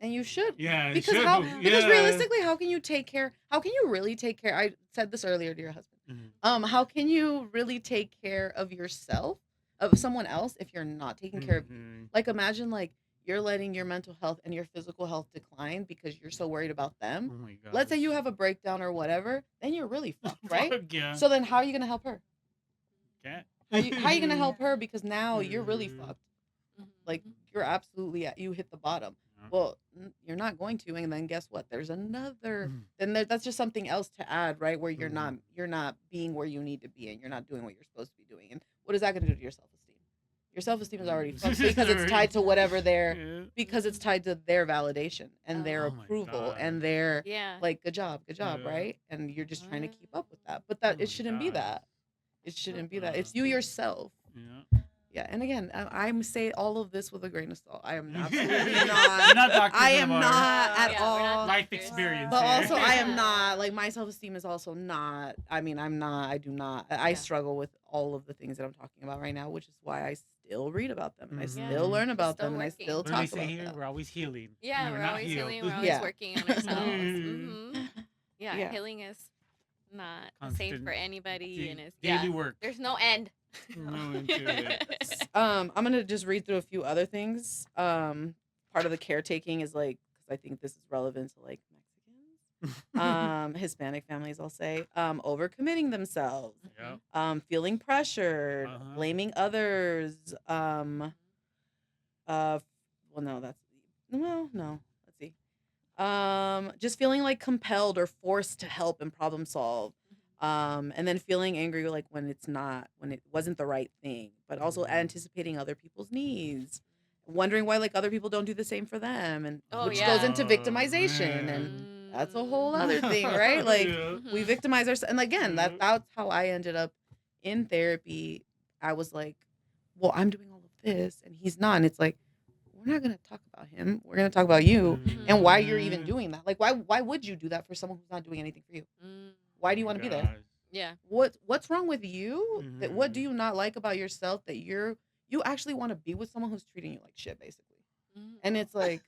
And you should.
Yeah, it
Because
should
how?
be.
Because
Yeah.
realistically, how can you take care? How can you really take care? I said this earlier to your husband.
Mhm.
How can you really take care of yourself, of someone else, if you're not taking care of you?
Mhm.
Like imagine like you're letting your mental health and your physical health decline because you're so worried about them.
Oh my god.
Let's say you have a breakdown or whatever, then you're really fucked, right?
Yeah.
So then how are you gonna help her?
can't.
How you gonna help her? Because now you're really
Mm.
fucked. Like
Mhm.
you're absolutely you hit the bottom.
Yeah.
Well, you're not going to, and then guess what? There's another.
Mm.
Then that's just something else to add, right? Where
Mhm.
you're not being where you need to be, and you're not doing what you're supposed to be doing. And what is that going to do to your self esteem? Your self esteem is already fucked because it's tied to whatever their
Yeah.
because it's tied to their validation and their
Oh.
Oh my
approval and
god.
their
Yeah.
like good job,
Yeah.
right? And you're just trying to keep up with that. But
Oh
that it
my
shouldn't be
god.
that. It shouldn't be that.
Uh,
It's you yourself.
yeah.
Yeah, and again, I'm saying all of this with a grain of salt. I am absolutely
We're
not.
not doctors
I
of
am
our
not
No,
at
yeah, we're not
all.
life
doctors.
experience
But
here.
also, I am not like my self esteem is also not. I mean, I'm not. I do not. I
Yeah.
struggle with all of the things that I'm talking about right now, which is why I still read about them and I
Yeah.
still learn
We're
about
still
them and I
working.
still
What do they
talk
say
about
here?
them.
We're always healing.
Yeah,
We're
we're
not
always
healed.
healing. We're always
Yeah.
working on ourselves. Yeah,
Yeah.
healing is not safe
Constant
for anybody, and it's
daily work.
There's no end.
No end to it.
I'm gonna just read through a few other things. Part of the caretaking is like because I think this is relevant to like Mexicans, Hispanic families. I'll say overcommitting themselves,
Yeah.
feeling pressured,
Uh-huh.
blaming others. No. Let's see. Just feeling like compelled or forced to help and problem solve. And then feeling angry like when it wasn't the right thing, but also
Mhm.
anticipating other people's needs, wondering why like other people don't do the same for them, and
Oh,
which
yeah.
goes into
Oh,
victimization, and
man.
that's a whole other thing, right? Like
Yeah.
we victimize ourselves, and again,
Yeah.
that's how I ended up in therapy. I was like, well, I'm doing all of this, and he's not, and it's like we're not gonna talk about him. We're gonna talk about you and why you're even doing that. Like, why would you do that for someone who's not doing anything for you? Why do you want to be there?
Yeah.
What's wrong with you? That what do you not like about yourself that you actually want to be with someone who's treating you like shit, basically? And it's like,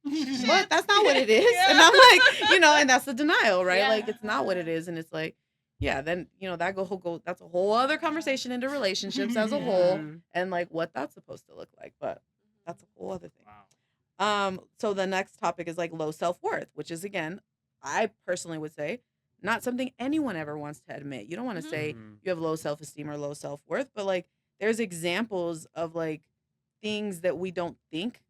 what? That's not what it is.
Yeah.
And I'm like, and that's the denial, right?
Yeah.
Like it's not what it is, and it's like, yeah, then that go that's a whole other conversation into relationships as a whole, and like what that's supposed to look like, but that's a whole other thing.
Wow.
So the next topic is like low self-worth, which is again, I personally would say not something anyone ever wants to admit. You don't want to say you have low self-esteem or low self-worth, but like there's examples of like things that we don't think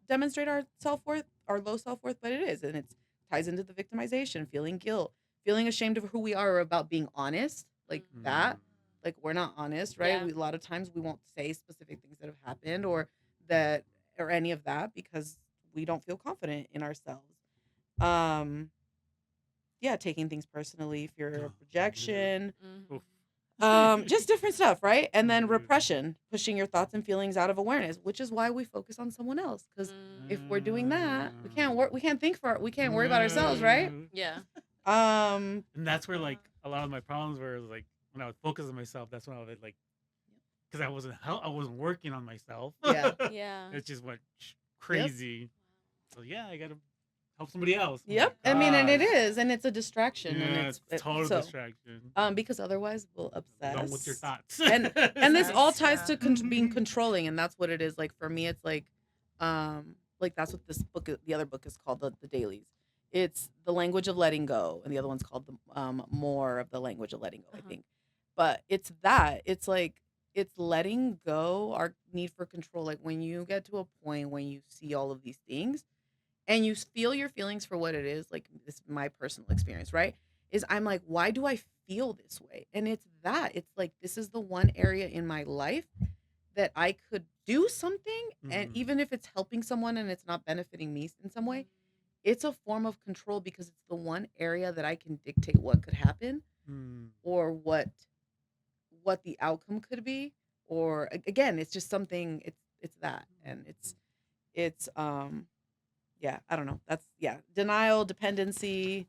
demonstrate our self-worth, our low self-worth, but it is, and it ties into the victimization, feeling guilt, feeling ashamed of who we are, or about being honest, like that. Like we're not honest, right?
Yeah.
A lot of times we won't say specific things that have happened or that or any of that because we don't feel confident in ourselves. Yeah, taking things personally, fear of rejection,
Oof.
just different stuff, right? And then
Mhm.
repression, pushing your thoughts and feelings out of awareness, which is why we focus on someone else. Because if we're doing that, we can't work. We can't think we can't worry about ourselves, right?
Yeah.
And that's where like a lot of my problems were like when I would focus on myself. That's when I would like because I wasn't working on myself.
Yeah.
Yeah.
It just went crazy. So yeah, I gotta help somebody else. Oh my
Yep. I mean, and it
gosh.
is, and it's a distraction, and
Yeah,
it's
total
so,
distraction.
because otherwise we'll obsess.
Done with your thoughts.
and this all ties to
Yeah.
being controlling, and that's what it is. Like for me, it's like that's what this book, the other book is called, the dailies. It's the language of letting go, and the other one's called the more of the language of letting go, I think. But it's like it's letting go our need for control. Like when you get to a point when you see all of these things and you feel your feelings for what it is, like this is my personal experience, right? Is I'm like, why do I feel this way? And it's like this is the one area in my life that I could do something, and even if it's helping someone and it's not benefiting me in some way, it's a form of control because it's the one area that I can dictate what could happen or what the outcome could be, or again, it's just something. It's that, and it's yeah, I don't know. That's denial, dependency,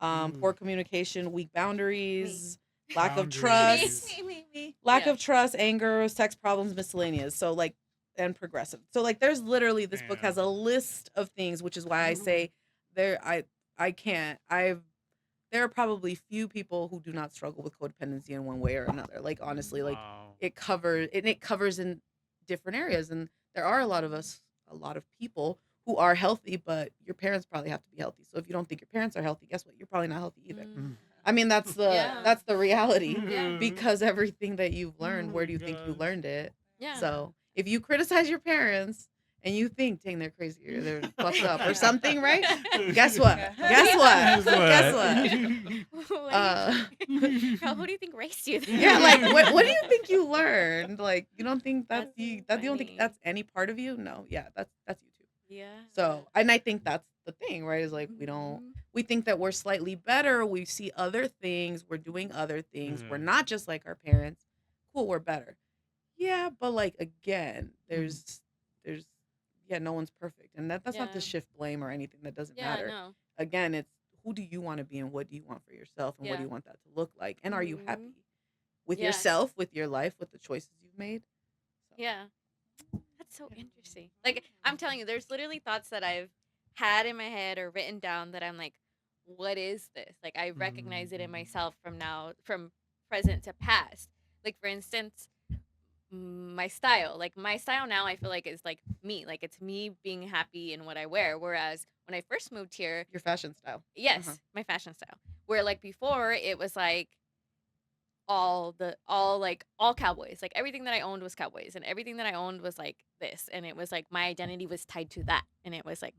poor communication, weak boundaries, lack of trust, lack of trust, anger, sex problems, miscellaneous. So like, and progressive. So like, there's literally this book has a list of things, which is why I say I can't. There are probably few people who do not struggle with codependency in one way or another. Like honestly, like it covers in different areas, and there are a lot of people who are healthy, but your parents probably have to be healthy. So if you don't think your parents are healthy, guess what? You're probably not healthy either. I mean, that's
Yeah.
the reality.
Yeah.
Because everything that you've learned,
Oh
where
my
do you think you
gosh.
learned it?
Yeah.
So if you criticize your parents and you think, dang, they're crazy or they're fucked up or something, right? Guess what?
Yeah.
Guess what?
Guess
Guess what?
Who do you think raised you?
Yeah, like what do you think you learned? Like, you don't think that's
That's
you
so
that you don't think
funny.
that's any part of you? No, yeah, that's you too.
Yeah.
So, and I think that's the thing, right? Is like we think that we're slightly better. We see other things. We're doing other things. We're
Mhm.
not just like our parents. Cool, we're better. Yeah, but like again, there's yeah, no one's perfect, and that's not to
Yeah.
shift blame or anything. That doesn't
Yeah,
matter.
no.
Again, it's who do you want to be and what do you want for yourself and what do
Yeah.
you want that to look like, and are you
Mhm.
happy with
Yeah.
yourself, with your life, with the choices you've made? So,
Yeah. That's so interesting. Like, I'm telling you, there's literally thoughts that I've had in my head or written down that I'm like, what is this? Like, I recognize it in myself from present to past. Like, for instance, my style. Like, my style now, I feel like is like me. Like, it's me being happy in what I wear. Whereas when I first moved here,
your fashion style.
yes, my fashion style. Where, like, before, it was like, all cowboys. Like everything that I owned was cowboys and everything that I owned was like this. And it was like my identity was tied to that. And it was like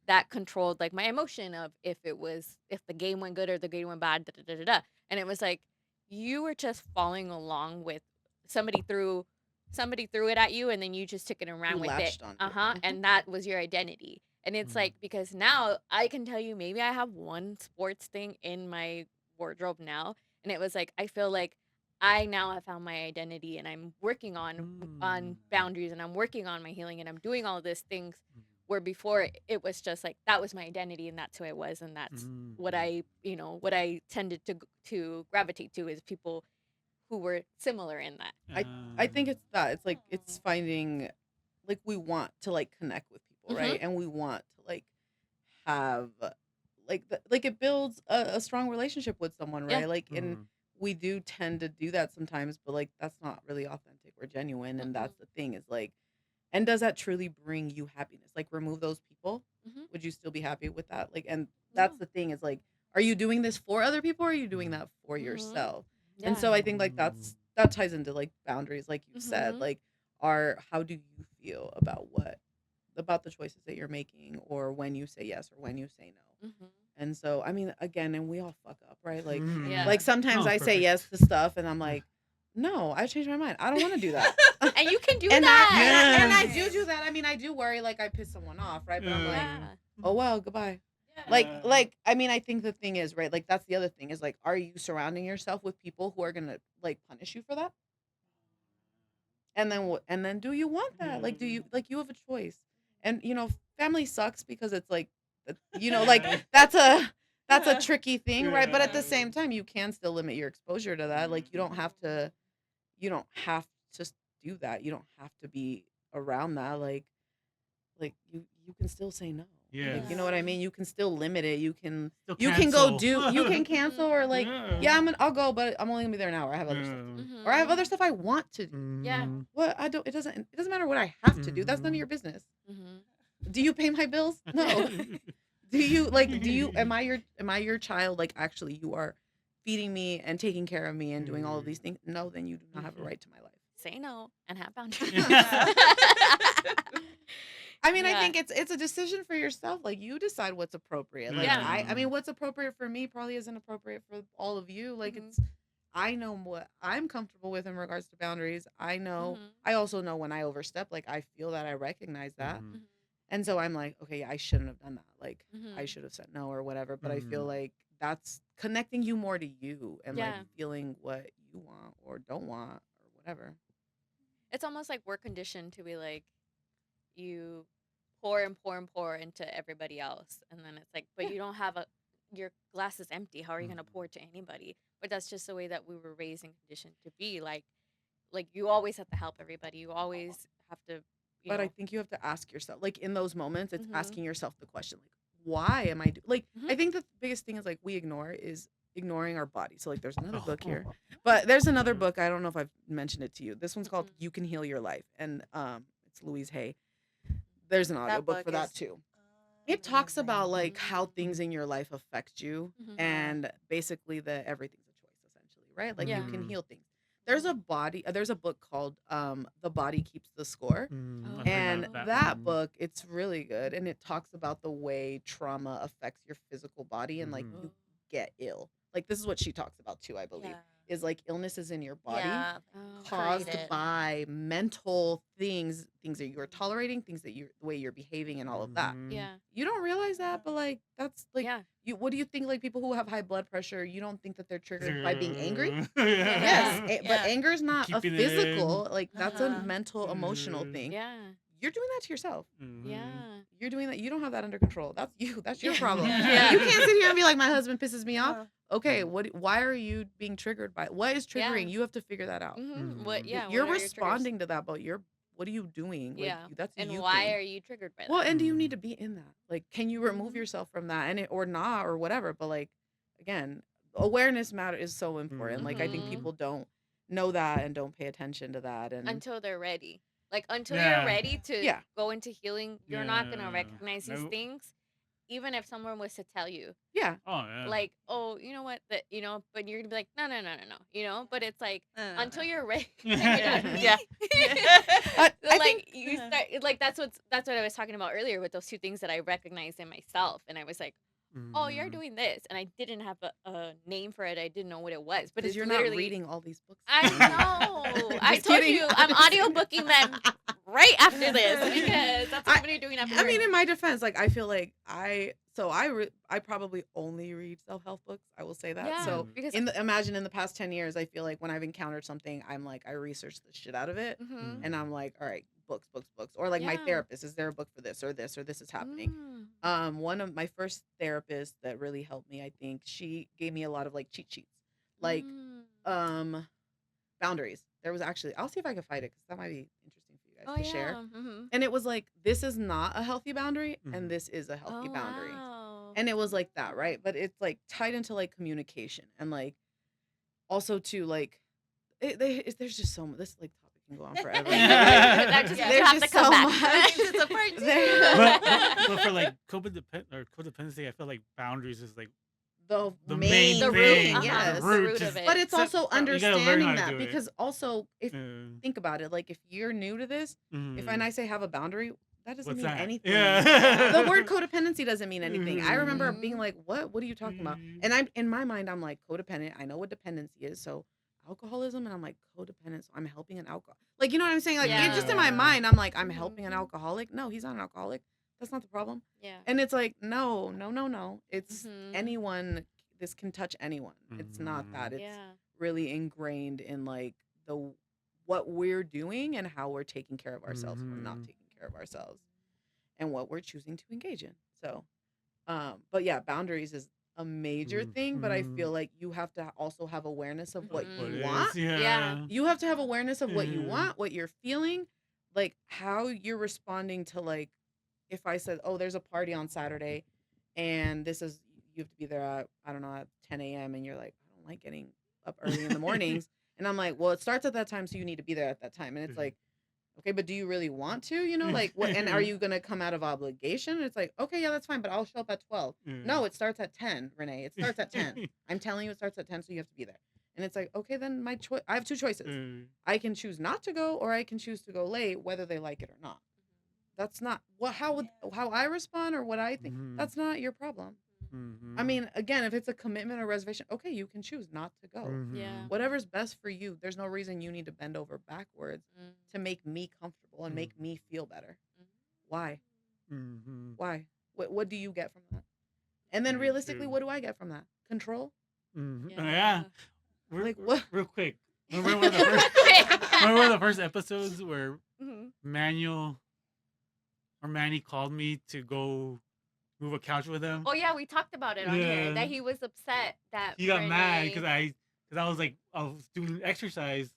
that controlled like my emotion of if the game went good or the game went bad. Da, da, da, da, da. And it was like you were just following along with somebody threw it at you and then you just took it and ran
You
with it.
latched onto it.
Uh-huh. And that was your identity. And it's like because now I can tell you maybe I have one sports thing in my wardrobe now. And it was like I feel like I now have found my identity and I'm working on boundaries and I'm working on my healing and I'm doing all these things where before it was just like that was my identity and that's who I was and that's what I tended to gravitate to is people who were similar in that.
I think it's that. It's like it's finding like we want to like connect with people, right? And we want to like have like it builds a strong relationship with someone, right?
Yeah.
Like and we do tend to do that sometimes, but like that's not really authentic or genuine. And that's the thing is like, and does that truly bring you happiness? Like remove those people, would you still be happy with that? Like, and that's the thing is like, are you doing this for other people or are you doing that for yourself? And so I think like that ties into like boundaries, like you said, like how do you feel about the choices that you're making or when you say yes or when you say no? And so I mean again, and we all fuck up, right? Like like sometimes I say yes to stuff and I'm like, no, I changed my mind. I don't want to do that.
And you can do
and
that.
and I do that. I mean, I do worry like I piss someone off, right? But I'm like, oh well, goodbye. Like I mean, I think the thing is, right? Like that's the other thing is like, are you surrounding yourself with people who are gonna like punish you for that? And then what? And then do you want that? Like, do you like you have a choice? And family sucks because it's like, like that's a tricky thing, right? But at the same time, you can still limit your exposure to that. Like, you don't have to just do that. You don't have to be around that. Like you can still say no.
Yeah.
Like, you know what I mean? You can still limit it. You can
Still
you can go
cancel.
you can cancel or like I'll go, but I'm only gonna be there an hour. I have other stuff to do. Or I have other stuff I want to do.
Yeah.
What I don't it doesn't matter what I have to do. That's none of your business. Do you pay my bills? No. Do you am I your child? Like actually you are feeding me and taking care of me and doing all of these things? No, then you do not have a right to my life.
Say no and have boundaries.
I mean, I think it's a decision for yourself. Like you decide what's appropriate. Like I mean, what's appropriate for me probably isn't appropriate for all of you. Like I know what I'm comfortable with in regards to boundaries. I know I also know when I overstep, like I feel that I recognize that. And so I'm like, okay, I shouldn't have done that. Like I should have said no or whatever. But I feel like that's connecting you more to you and like feeling what you want or don't want or whatever.
It's almost like we're conditioned to be like, you pour and pour and pour into everybody else. And then it's like, but you don't have your glass is empty. How are you going to pour to anybody? But that's just the way that we were raised and conditioned to be. Like you always have to help everybody. You always have to.
But I think you have to ask yourself, like in those moments, it's asking yourself the question, like, why am I I think the biggest thing is like we is ignoring our body. So like there's another book here, but there's another book. I don't know if I've mentioned it to you. This one's called You Can Heal Your Life. And it's Louise Hay. There's an audiobook for that too. It talks about like how
Mm.
things in your life affect you,
Mhm.
and basically the everything's a choice essentially, right? Like you
Yeah.
can
Mm,
heal things. There's a book called The Body Keeps the Score.
I've heard
And
that
that
one.
book, it's really good, and it talks about the way trauma affects your physical body and like
Mhm.
you get ill. Like this is what she talks about too, I believe,
Yeah.
is like illnesses in your body
Yeah.
Oh,
Create
caused
it.
by mental things that you're tolerating, things that the way you're behaving and all of that.
Mhm.
yeah.
You don't realize that, but like that's like
Yeah.
what do you think, like people who have high blood pressure, you don't think that they're triggered by being angry? Yes,
Yeah.
but
Yeah.
anger is not a
Keeping it in.
physical, like that's a
Uh-huh.
mental emotional
Mhm.
thing.
Yeah.
You're doing that to yourself.
Mhm.
Yeah.
You're doing that. You don't have that under control. That's you. That's your
Yeah.
problem.
Yeah.
You can't sit here and be like, my husband pisses me off.
Uh-huh.
Okay, why are you being triggered by it? What is
Yeah.
triggering? You have to figure that out.
What?
Mhm.
Yeah.
You're
What are your triggers?
responding to that, but what are you doing? Like
Yeah.
that's a
And
you
why
thing.
are you triggered by
Well,
that?
and do you need
Mhm.
to be in that? Like, can you remove
Mhm.
yourself from that or not or whatever? But like, again, awareness matter is so important. Like, I think
Mhm.
people don't know that and don't pay attention to that. And
Until they're ready. Like until you're
Yeah.
ready to
yeah,
go into healing, you're not gonna
Yeah.
recognize these
No.
things, even if someone was to tell you,
yeah,
Oh yeah.
like, oh, you know what, that but you're gonna be like, no, no, no, no, no, But it's like until
Uh,
you're ready.
yeah.
I
Like
think
you start like that's what I was talking about earlier with those two things that I recognized in myself, and I was like, oh, you're
Mhm.
doing this, and I didn't have a name for it. I didn't know what it was, but
because
it's
you're not
literally.
reading all these books.
I know. I
Just
told
kidding.
you I'm audiobooking them right after this because that's what I'm gonna be doing after.
I mean, in my defense, like I feel like I probably only read self help books. I will say that.
Yeah,
So
because
imagine in the past 10 years, I feel like when I've encountered something, I'm like I research the shit out of it,
mhm.
and I'm like, all right, books, books, books, or like my
Yeah.
therapist, is there a book for this or this or this is happening? One of my first therapists that really helped me, I think she gave me a lot of like cheat sheets, like
Mm.
boundaries. There was actually, I'll see if I can find it because that might be interesting for you guys
Oh
to
yeah.
share.
Mhm.
And it was like, this is not a healthy boundary,
Mhm.
and this is a healthy
Oh
boundary.
wow.
And it was like that, right? But it's like tied into like communication and like also to like, there's just so much. This like topic can go on forever.
That just means you
There's
have to
just
come
so
back.
much.
It's a part
There-
but for like codependency, I feel like boundaries is like
the
the
main
main
The root,
thing.
uh-huh,
yes.
the
root
root
just-
of it.
But it's
Except
also
you gotta learn
understanding
how to
that
do it.
because also if
Mm.
think about it, like if you're new to this, if
Mhm.
I say have a boundary, that doesn't
What's
mean
that?
anything.
Yeah.
The word codependency doesn't mean anything. I remember
Mhm.
being like, "What? What are you talking about?"
Mhm.
And I'm in my mind, I'm like codependent. I know what dependency is, so alcoholism, and I'm like codependent. So I'm helping an alcohol. Like you know what I'm saying? Like
Yeah.
it just in my mind, I'm like I'm helping an
Mhm.
alcoholic. No, he's not an alcoholic. That's not the problem.
Yeah.
And it's like no, no, no, no. It's
Mhm.
anyone. This can touch anyone. It's not that. It's
Yeah.
really ingrained in like the what we're doing and how we're taking care of ourselves or not
Mhm.
taking care of ourselves and what we're choosing to engage in. So, but yeah, boundaries is a major thing, but I feel
Mhm.
like you have to also have awareness of what
Mhm.
What
you
it
want.
is, yeah.
Yeah.
You have to have awareness of what you
Mhm.
want, what you're feeling, like how you're responding to like if I said, "Oh, there's a party on Saturday and this is you have to be there at I don't know at 10 a.m." and you're like, "I don't like getting up early in the mornings." And I'm like, "Well, it starts at that time, so you need to be there at that time." And it's like, "Okay, but do you really want to? You know, like what and are you going to come out of obligation?" And it's like, "Okay, yeah, that's fine, but I'll show up at 12." No, it starts at 10, Renee. It starts at 10. I'm telling you it starts at 10, so you have to be there. And it's like, "Okay, then my choice I have two choices. I can choose not to go or I can choose to go late whether they like it or not." That's not what how I respond or what I think. That's not your problem. I mean, again, if it's a commitment or reservation, okay, you can choose not to go.
Yeah.
Whatever's best for you. There's no reason you need to bend over backwards
Mm.
to make me comfortable and make me feel better. Why?
Mhm.
Why? What do you get from that? And then
Me
realistically,
too.
what do I get from that? Control?
Mhm.
Yeah.
Yeah.
Like, what?
Real quick. Remember one of the first remember one of the first episodes where
Mhm.
Manny called me to go move a couch with him?
Oh yeah, we talked about it on here
Yeah.
that he was upset that
He got mad
Renee-
because I was like I was doing exercise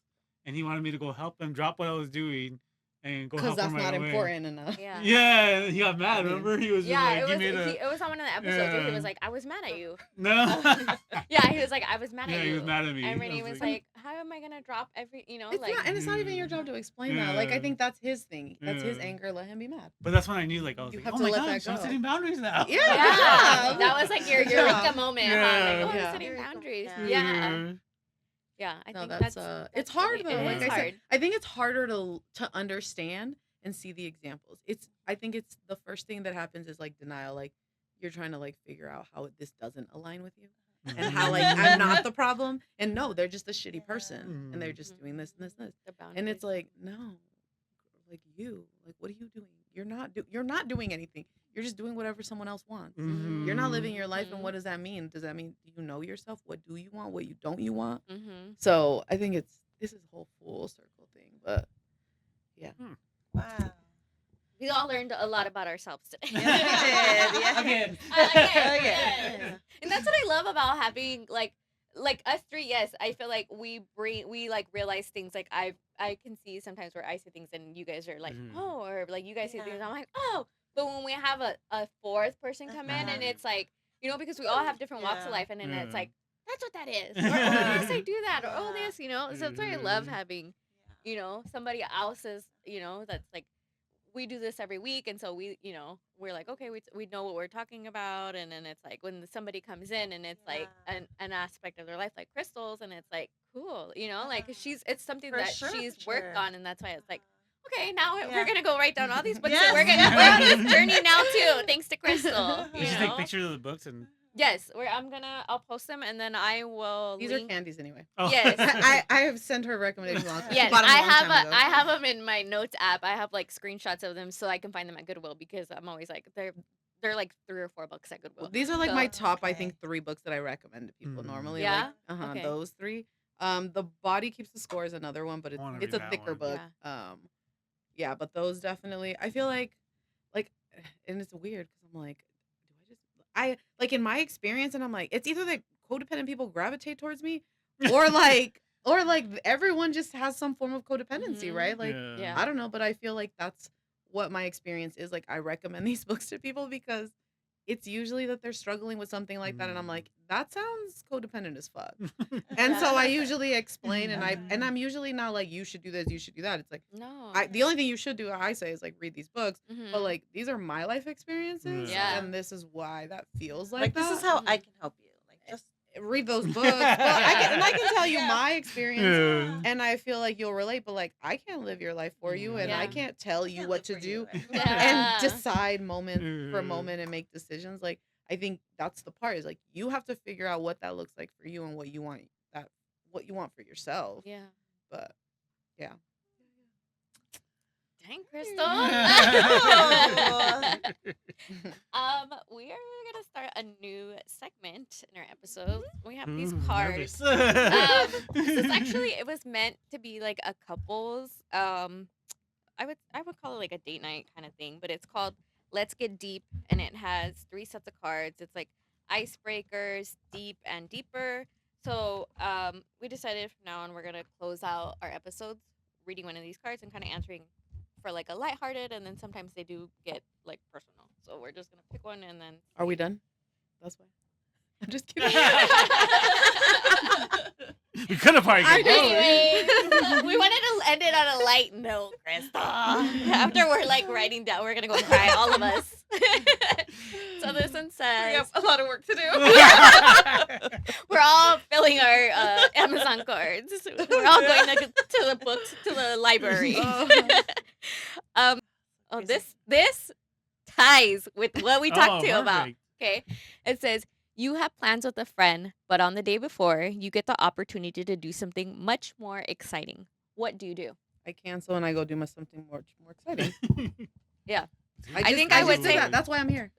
and he wanted me to go help him drop what I was doing and go
Because
help him
that's
right
not
away.
important enough.
Yeah.
Yeah, he got mad.
I mean,
Remember, he was just
Yeah,
like,
it
"You
was
made a
it was on one of the episodes where he
Yeah.
was like, I was mad at you.
no."
Yeah, he was like, I was mad
Yeah,
at
he
you.
was mad at me.
And
I
Renee
was
was
like-
like, how am I gonna drop every, you know,
It's
like
not, and it's not even your job to explain that. Like, I think that's his thing. That's his
Yeah.
anger. Let him be mad.
But that's when I knew, like, I was
You
like,
have
oh
to
my
let
god,
that
I'm
go.
setting boundaries now.
Yeah,
yeah,
good job.
that was like your
Good
eureka
job.
moment, huh? Like,
Yeah.
oh, I'm
Yeah.
setting
Eureka.
boundaries.
Yeah.
Yeah, yeah. I
No,
think
that's
that's
it's hard
really,
though.
it
Like
is
I said,
hard.
I think it's harder to understand and see the examples. I think it's the first thing that happens is like denial. Like you're trying to like figure out how this doesn't align with you. And how like I'm not the problem, and no, they're just a shitty person, and they're just doing this and this and this,
The
and it's
boundaries.
like no, like what are you doing? You're not doing anything. You're just doing whatever someone else wants. You're not living your life, and what does that mean? Does that mean do you know yourself? What do you want? What you don't you want?
Mm-hmm.
So I think this is a whole full circle thing, but yeah.
Wow.
We all learned a lot about ourselves today.
Yes, we did. Yeah.
Again.
Again,
Okay.
yes. And that's what I love about having like us three. Yes, I feel like we like realize things. Like I can see sometimes where I see things and you guys are like,
Mhm.
oh, or like you guys see things.
Yeah.
I'm like, oh. But when we have a fourth person come in and
Uh-huh.
it's like, you know, because we all have different walks of
Yeah.
life, and then it's
Yeah.
like that's what that is, or oh yes, I do that, or oh
Yeah.
this, you know. So that's why I love
Mhm.
having, you know, somebody else's, you know, that's like we do this every week, and so we, you know, we're like, okay, we know what we're talking about, and then it's like when somebody comes in and it's like
Yeah.
an aspect of their life like Crystal's, and it's like cool, you know, like it's something
For
that
sure,
she's
for
worked
sure.
on, and that's why it's like okay, now
Yeah.
we're gonna go write down all these books,
Yes.
and we're on this journey now too, thanks to Crystal.
You
You
should take
know,
pictures of the books and.
yes, I'll post them, and then I will
These
link.
are candies anyway.
Oh.
Yes.
I have sent her recommendations long.
Yes,
Yes,
bought 'em a
I
long
have
time ago.
I have them in my notes app. I have like screenshots of them so I can find them at Goodwill, because I'm always like they're like 3 or 4 bucks at Goodwill.
Well, these are like
So-
my top, I
Okay.
think, 3 books that I recommend to people
Mm.
normally.
Yeah?
Like,
Okay.
those 3. The Body Keeps the Score is another one, but
I wanna
it's
read
a
that
thicker
one.
book. Yeah, but those definitely. I feel like, and it's weird because I'm like, do I like in my experience, and I'm like, it's either that codependent people gravitate towards me, or like everyone just has some form of codependency,
Mhm.
right? Like,
Yeah.
I don't know, but I feel like that's what my experience is. Like, I recommend these books to people because it's usually that they're struggling with something like that, and I'm like, that sounds codependent as fuck. And so I usually explain, and I'm usually not like, you should do this, you should do that. It's like,
No.
the only thing you should do, I say, is like read these books. But
Mhm.
like, these are my life experiences,
Yeah.
and this is why that feels like
Like
that.
this is how I can help you. Like just
Read those books. Well, I can tell you
Yeah.
my experience,
Yeah.
and I feel like you'll relate. But like, I can't live your life for you, and I
Yeah.
can't tell you
can't
what
live
to
for
do
you.
Yeah.
and decide moment for
Mhm.
moment and make decisions. Like, I think that's the part, is like, you have to figure out what that looks like for you and what you want for yourself.
Yeah.
But yeah.
Dang, Crystal. We are gonna start a new segment in our episode. We have these cards. This is actually, it was meant to be like a couples. I would call it like a date night kind of thing, but it's called Let's Get Deep, and it has 3 sets of cards. It's like icebreakers, deep, and deeper. So we decided from now on we're gonna close out our episodes reading one of these cards and kind of answering for like a lighthearted, and then sometimes they do get like personal. So we're just gonna pick one and then.
Are we done? That's why. I'm just kidding.
We could have probably.
Anyways, we wanted to end it on a light note, Krystal. After we're like writing down, we're gonna go cry, all of us. So this one
we
says,
have a lot of work to do.
we're all filling our Amazon cards. We're all going to the books, to the library. This ties with what we talked to you about. Okay, it says, you have plans with a friend, but on the day before, you get the opportunity to do something much more exciting. What do you do?
I cancel and I go do something more exciting.
Yeah.
I
think I
just
would
did
say-
that. That's why I'm here.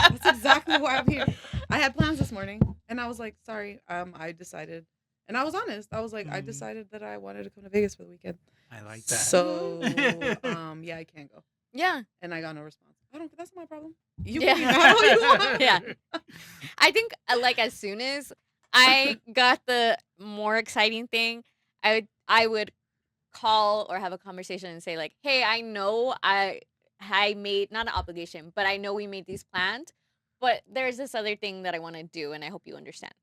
That's exactly why I'm here. I had plans this morning, and I was like, sorry, I decided, and I was honest. I was like, I decided that I wanted to come to Vegas for the weekend.
I like that.
So, yeah, I can't go,
Yeah.
and I got no response. That's not my problem. You
Yeah.
can read that all you want.
Yeah. I think like as soon as I got the more exciting thing, I would call or have a conversation and say like, hey, I know I made not an obligation, but I know we made these plans, but there's this other thing that I want to do, and I hope you understand.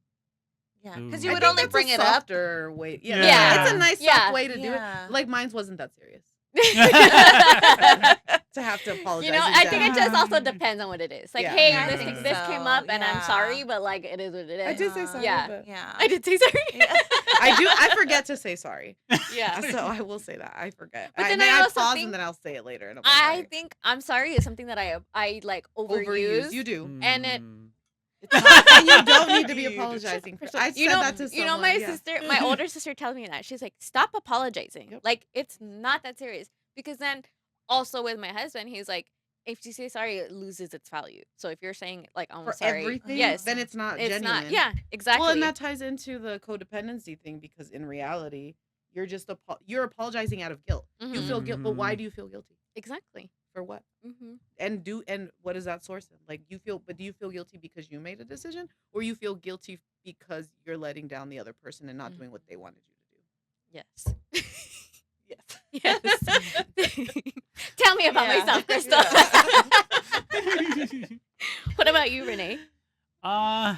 Yeah,
Ooh.
because
I
you would
think
only
that's
bring
a
it up.
softer way. Yeah,
Yeah.
it's a nice
Yeah.
soft way to do
Yeah.
it. Like mine wasn't that serious to have to apologize.
You know,
in
I think it
depth.
just also depends on what it is. Like,
Yeah.
hey,
Yeah, I
this
think
this
so.
came up and I'm
Yeah.
sorry, but like it is what it is.
I did say sorry,
Yeah.
but
Yeah.
I did say sorry.
Yeah.
I forget to say sorry.
Yeah.
So I will say that I forget.
But
And
then I
I
also
pause
think-
and then I'll say it later. And I'm like,
I
sorry.
think I'm sorry is something that I like overuse.
You do.
And it-
Mm.
It's not, and you don't need to be
You-
apologizing for.
Crystal,
I said that to someone.
my
yeah.
sister, my older sister tells me that she's like, stop apologizing.
Yep.
Like it's not that serious. Because then also with my husband, he's like, if you say sorry, it loses its value. So if you're saying like, I'm
For
sorry,
everything,
yes,
then it's not
it's
genuine.
not. Yeah, exactly.
Well, and that ties into the codependency thing because in reality, you're just you're apologizing out of guilt. You
Mhm.
feel guilt, but why do you feel guilty?
Exactly.
For what?
Mm-hmm.
And what is that source in? Like do you feel guilty because you made a decision, or you feel guilty because you're letting down the other person and not doing what they wanted you to do?
Yes.
Yes.
Yes. Tell me about
Yeah.
myself, Crystal. What about you, Renee?
I'll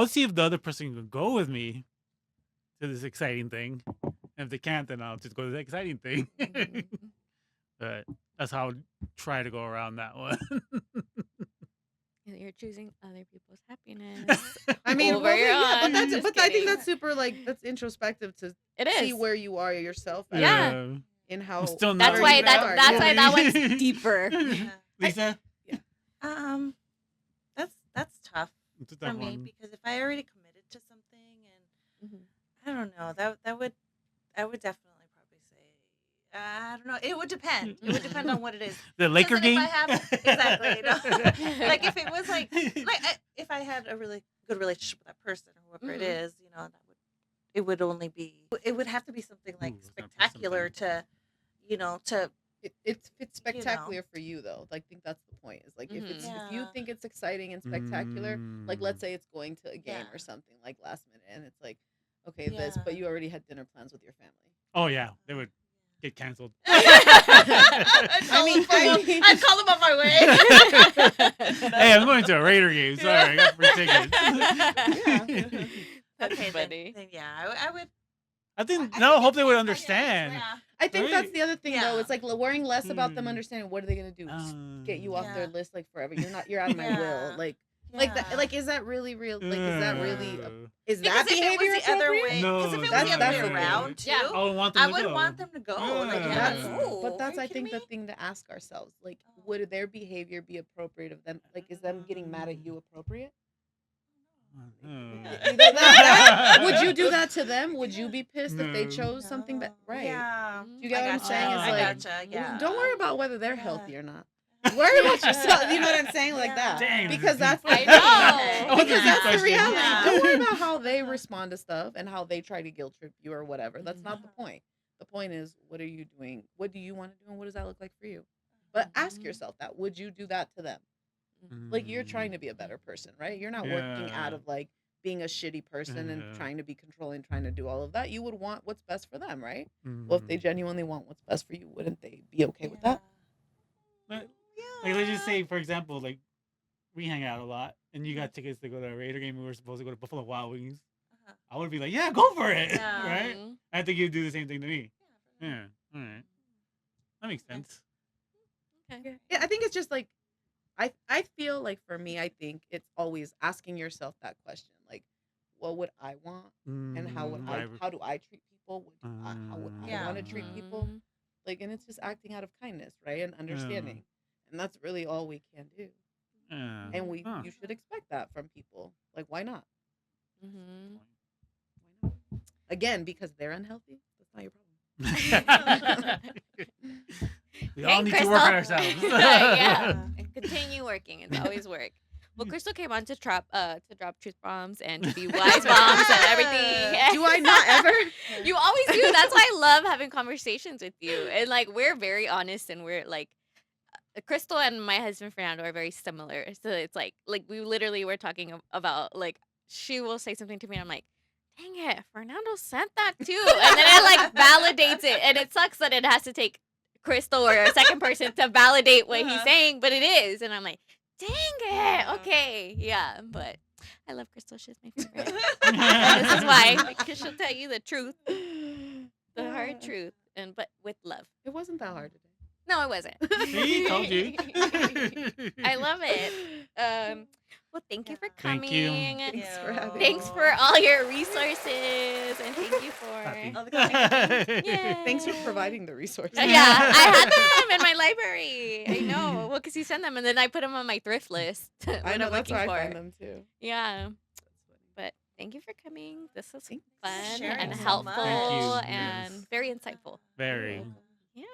see if the other person can go with me to this exciting thing. And if they can't, then I'll just go to the exciting thing. But that's how I would try to go around that one.
You're choosing other people's happiness.
I mean,
Over
well,
your
yeah,
own.
but
Just
I think
kidding.
that's super that's introspective to
It is.
see where you are yourself at,
Yeah.
in how
I'm still
That's
not
why
ready
that
for
that's
that.
why that one's deeper.
Yeah.
Lisa?
That's tough
It's a
for
tough
me
one.
because if I already committed to something and I don't know, that would definitely probably say I don't know. It would depend. It would depend on what it is.
The Laker
Because then
game?
if I have exactly, like if it was like if I had a really good relationship with that person or whoever it is, it would only be it would have to be something like
Ooh, it's not
spectacular to to
it's spectacular for you though. Like, I think that's the point. Is like if
Mhm.
it's if you
Yeah.
think it's exciting and spectacular, like let's say it's going to a game
Yeah.
or something like last minute, and it's like, okay, this,
Yeah.
but you already had dinner plans with your family.
Oh, yeah. They would get canceled.
I'd call them on my way.
Hey, I'm going to a Raider game. Sorry, I got free tickets.
That's
Okay,
funny.
then yeah, I would.
I think, no, hope they would understand.
Yeah.
I think that's
Right.
the other thing though.
Yeah.
It's like worrying less about them
Hmm.
understanding what are they gonna do, Just get you off their
Yeah.
list like forever. You're out of my
Yeah.
will. Like that.
Yeah.
Like, is that really real? Like, is that really? Is
Because
that
if it
behavior
was the other
appropriate?
way,
No,
because if it was
that's-
the other way
that's-
around too,
Yeah.
I would want them
I
to
would
go.
want them to go. Like, yeah,
Yeah.
go.
But that's
Are
I
you
think the
kidding me?
thing to ask ourselves. Like,
Oh.
would their behavior be appropriate of them? Like, is them getting mad at you appropriate? Would you do that to them? Would you be pissed if they
No.
chose something that right?
Yeah.
You get what I'm saying? It's
I
like,
gotcha. Yeah.
don't worry about whether they're
Yeah.
healthy or not. Worry about yourself. You know what I'm saying? Like that.
Dang,
Because that's
I
the
know.
That was a
Because
deep
that's the
question.
reality.
Yeah.
Don't worry about how they respond to stuff and how they try to guilt trip you or whatever. That's not the point. The point is, what are you doing? What do you want to do, and what does that look like for you? But ask
Mhm.
yourself that. Would you do that to them? Like, you're trying to be a better person, right? You're not working out
Yeah.
of like being a shitty person and
Yeah.
trying to be controlling, trying to do all of that. You would want what's best for them, right? Well, if they genuinely want what's best for you, wouldn't they be okay with that?
Like, let's just say, for example, like, we hang out a lot, and you got tickets to go to a Raider game, and we were supposed to go to Buffalo Wild Wings.
Uh-huh.
I would be like, yeah, go for it.
Yeah.
Right?
Mhm.
I think you'd do the same thing to me. Yeah. All right. That makes sense.
Okay.
Yeah, I think it's just like I feel like for me, I think it's always asking yourself that question, like, what would I want, and how would how do I treat people? How would I
Yeah.
want to treat people?
Mhm.
Like, and it's just acting out of kindness, right, and understanding, and that's really all we can do.
Yeah.
And
Huh.
you should expect that from people. Like, why not?
Mhm.
Why not? Again, because they're unhealthy. That's not your problem.
We
Hey,
all need to work on
Krystal.
ourselves.
Yeah. And continue working. It's always work. Well, Crystal came on to drop truth bombs and to be wise bombs and everything.
Do I not ever?
You always do. That's why I love having conversations with you. And like we're very honest and we're like Crystal and my husband Fernando are very similar. So it's like we literally were talking about like she will say something to me and I'm like, dang it, Fernando said that too. And then it like validates it. And it sucks that it has to take Crystal or a second person to validate what he's saying, but it is. And I'm like, dang it. Okay. Yeah. But I love Krystal. She's my favorite. And this is why, because she'll tell you the truth, the hard truth, but with love.
It wasn't that hard today.
No, it wasn't.
See, told you.
I love it. Well, thank you for
Thank
coming.
you.
Thanks for having
Thanks
me.
for all your resources, and thank you for.
Happy.
All the comments.
Yeah.
Thanks for providing the resources.
Yeah, I had them in my library. I know. Well, because you send them, and then I put them on my thrift list.
I
when
know
I'm
that's
looking
where I
for.
find them too.
Yeah.
That's funny.
But thank you for coming. This was
Thanks.
fun
Sharing
and
so
helpful
much.
Thank you.
and
Yes.
very insightful.
Very.
Yeah.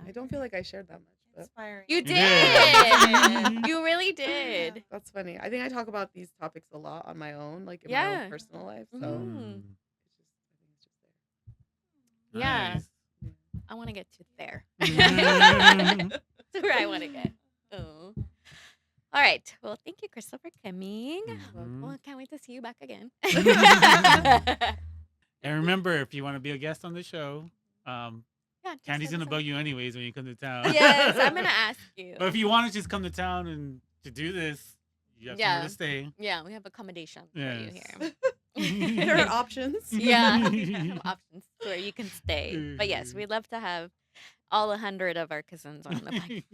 I don't feel like I shared that much, but
Inspiring.
You
You
did.
did.
You really did.
that's funny. I think I talk about these topics a lot on my own, like in my
Yeah.
own personal life. So
Mhm.
it's just, I think it's just
Yeah.
Nice.
there.
I want to get to there.
Mhm.
That's where I want to get. Oh. All right. Well, thank you, Krystal, for coming.
Mhm.
Well, I can't wait to see you back again.
And remember, if you want to be a guest on the show,
Yeah, just
Candy's
let
gonna
us
bug you anyways when you come to town.
Yes, I'm gonna ask you.
But if you want to just come to town and to do this, you have somewhere
Yeah.
to stay.
Yeah, we have accommodation for you
Yes.
here.
There are options.
Yeah, we have options where you can stay. But yes, we'd love to have all 100 of our cousins on the bike.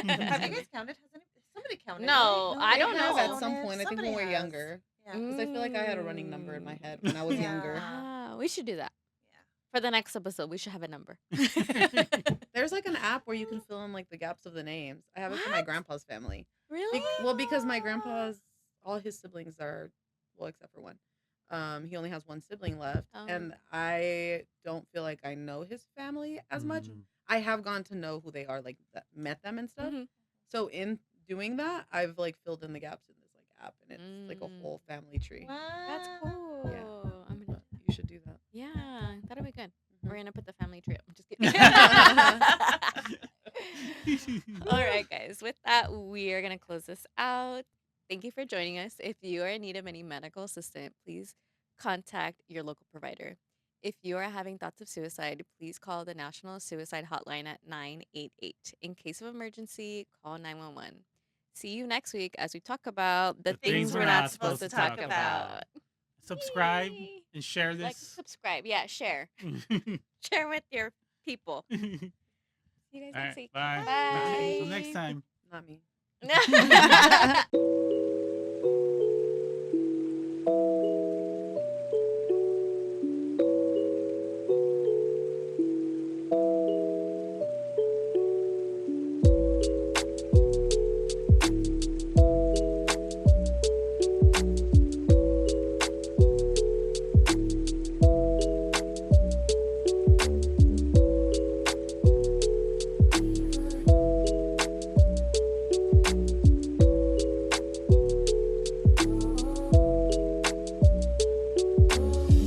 Have you guys counted? Has somebody counted?
No,
right?
I don't
They have
know.
at some point. I think when
Somebody
we were
has.
younger.
Yeah.
Because I feel like I had a running number in my head when I was
Yeah.
younger.
Ah, we should do that.
Yeah.
For the next episode, we should have a number.
There's like an app where you can fill in like the gaps of the names. I have it for my
What?
grandpa's family.
Really?
Well, because my grandpa's all his siblings are, well, except for one. He only has one sibling left,
Oh.
and I don't feel like I know his family as much.
Mm.
I have gone to know who they are, like met them and stuff.
Mhm.
So in doing that, I've like filled in the gaps in this like app, and it's like a
Mm.
whole family tree.
That's cool. I'm gonna,
But you should do that.
yeah, that'll be good.
Mhm.
We're gonna put the family tree up. I'm just kidding. All right, guys. With that, we are gonna close this out. Thank you for joining us. If you are in need of any medical assistance, please contact your local provider. If you are having thoughts of suicide, please call the National Suicide Hotline at 988. In case of emergency, call 911. See you next week as we talk about the things we're not supposed to talk about.
Subscribe
Yay.
and share
Like,
this.
subscribe. Yeah, share. Share with your people. See you guys
All
next
right,
week.
bye.
Bye.
Until next time.
Not me.
Bye.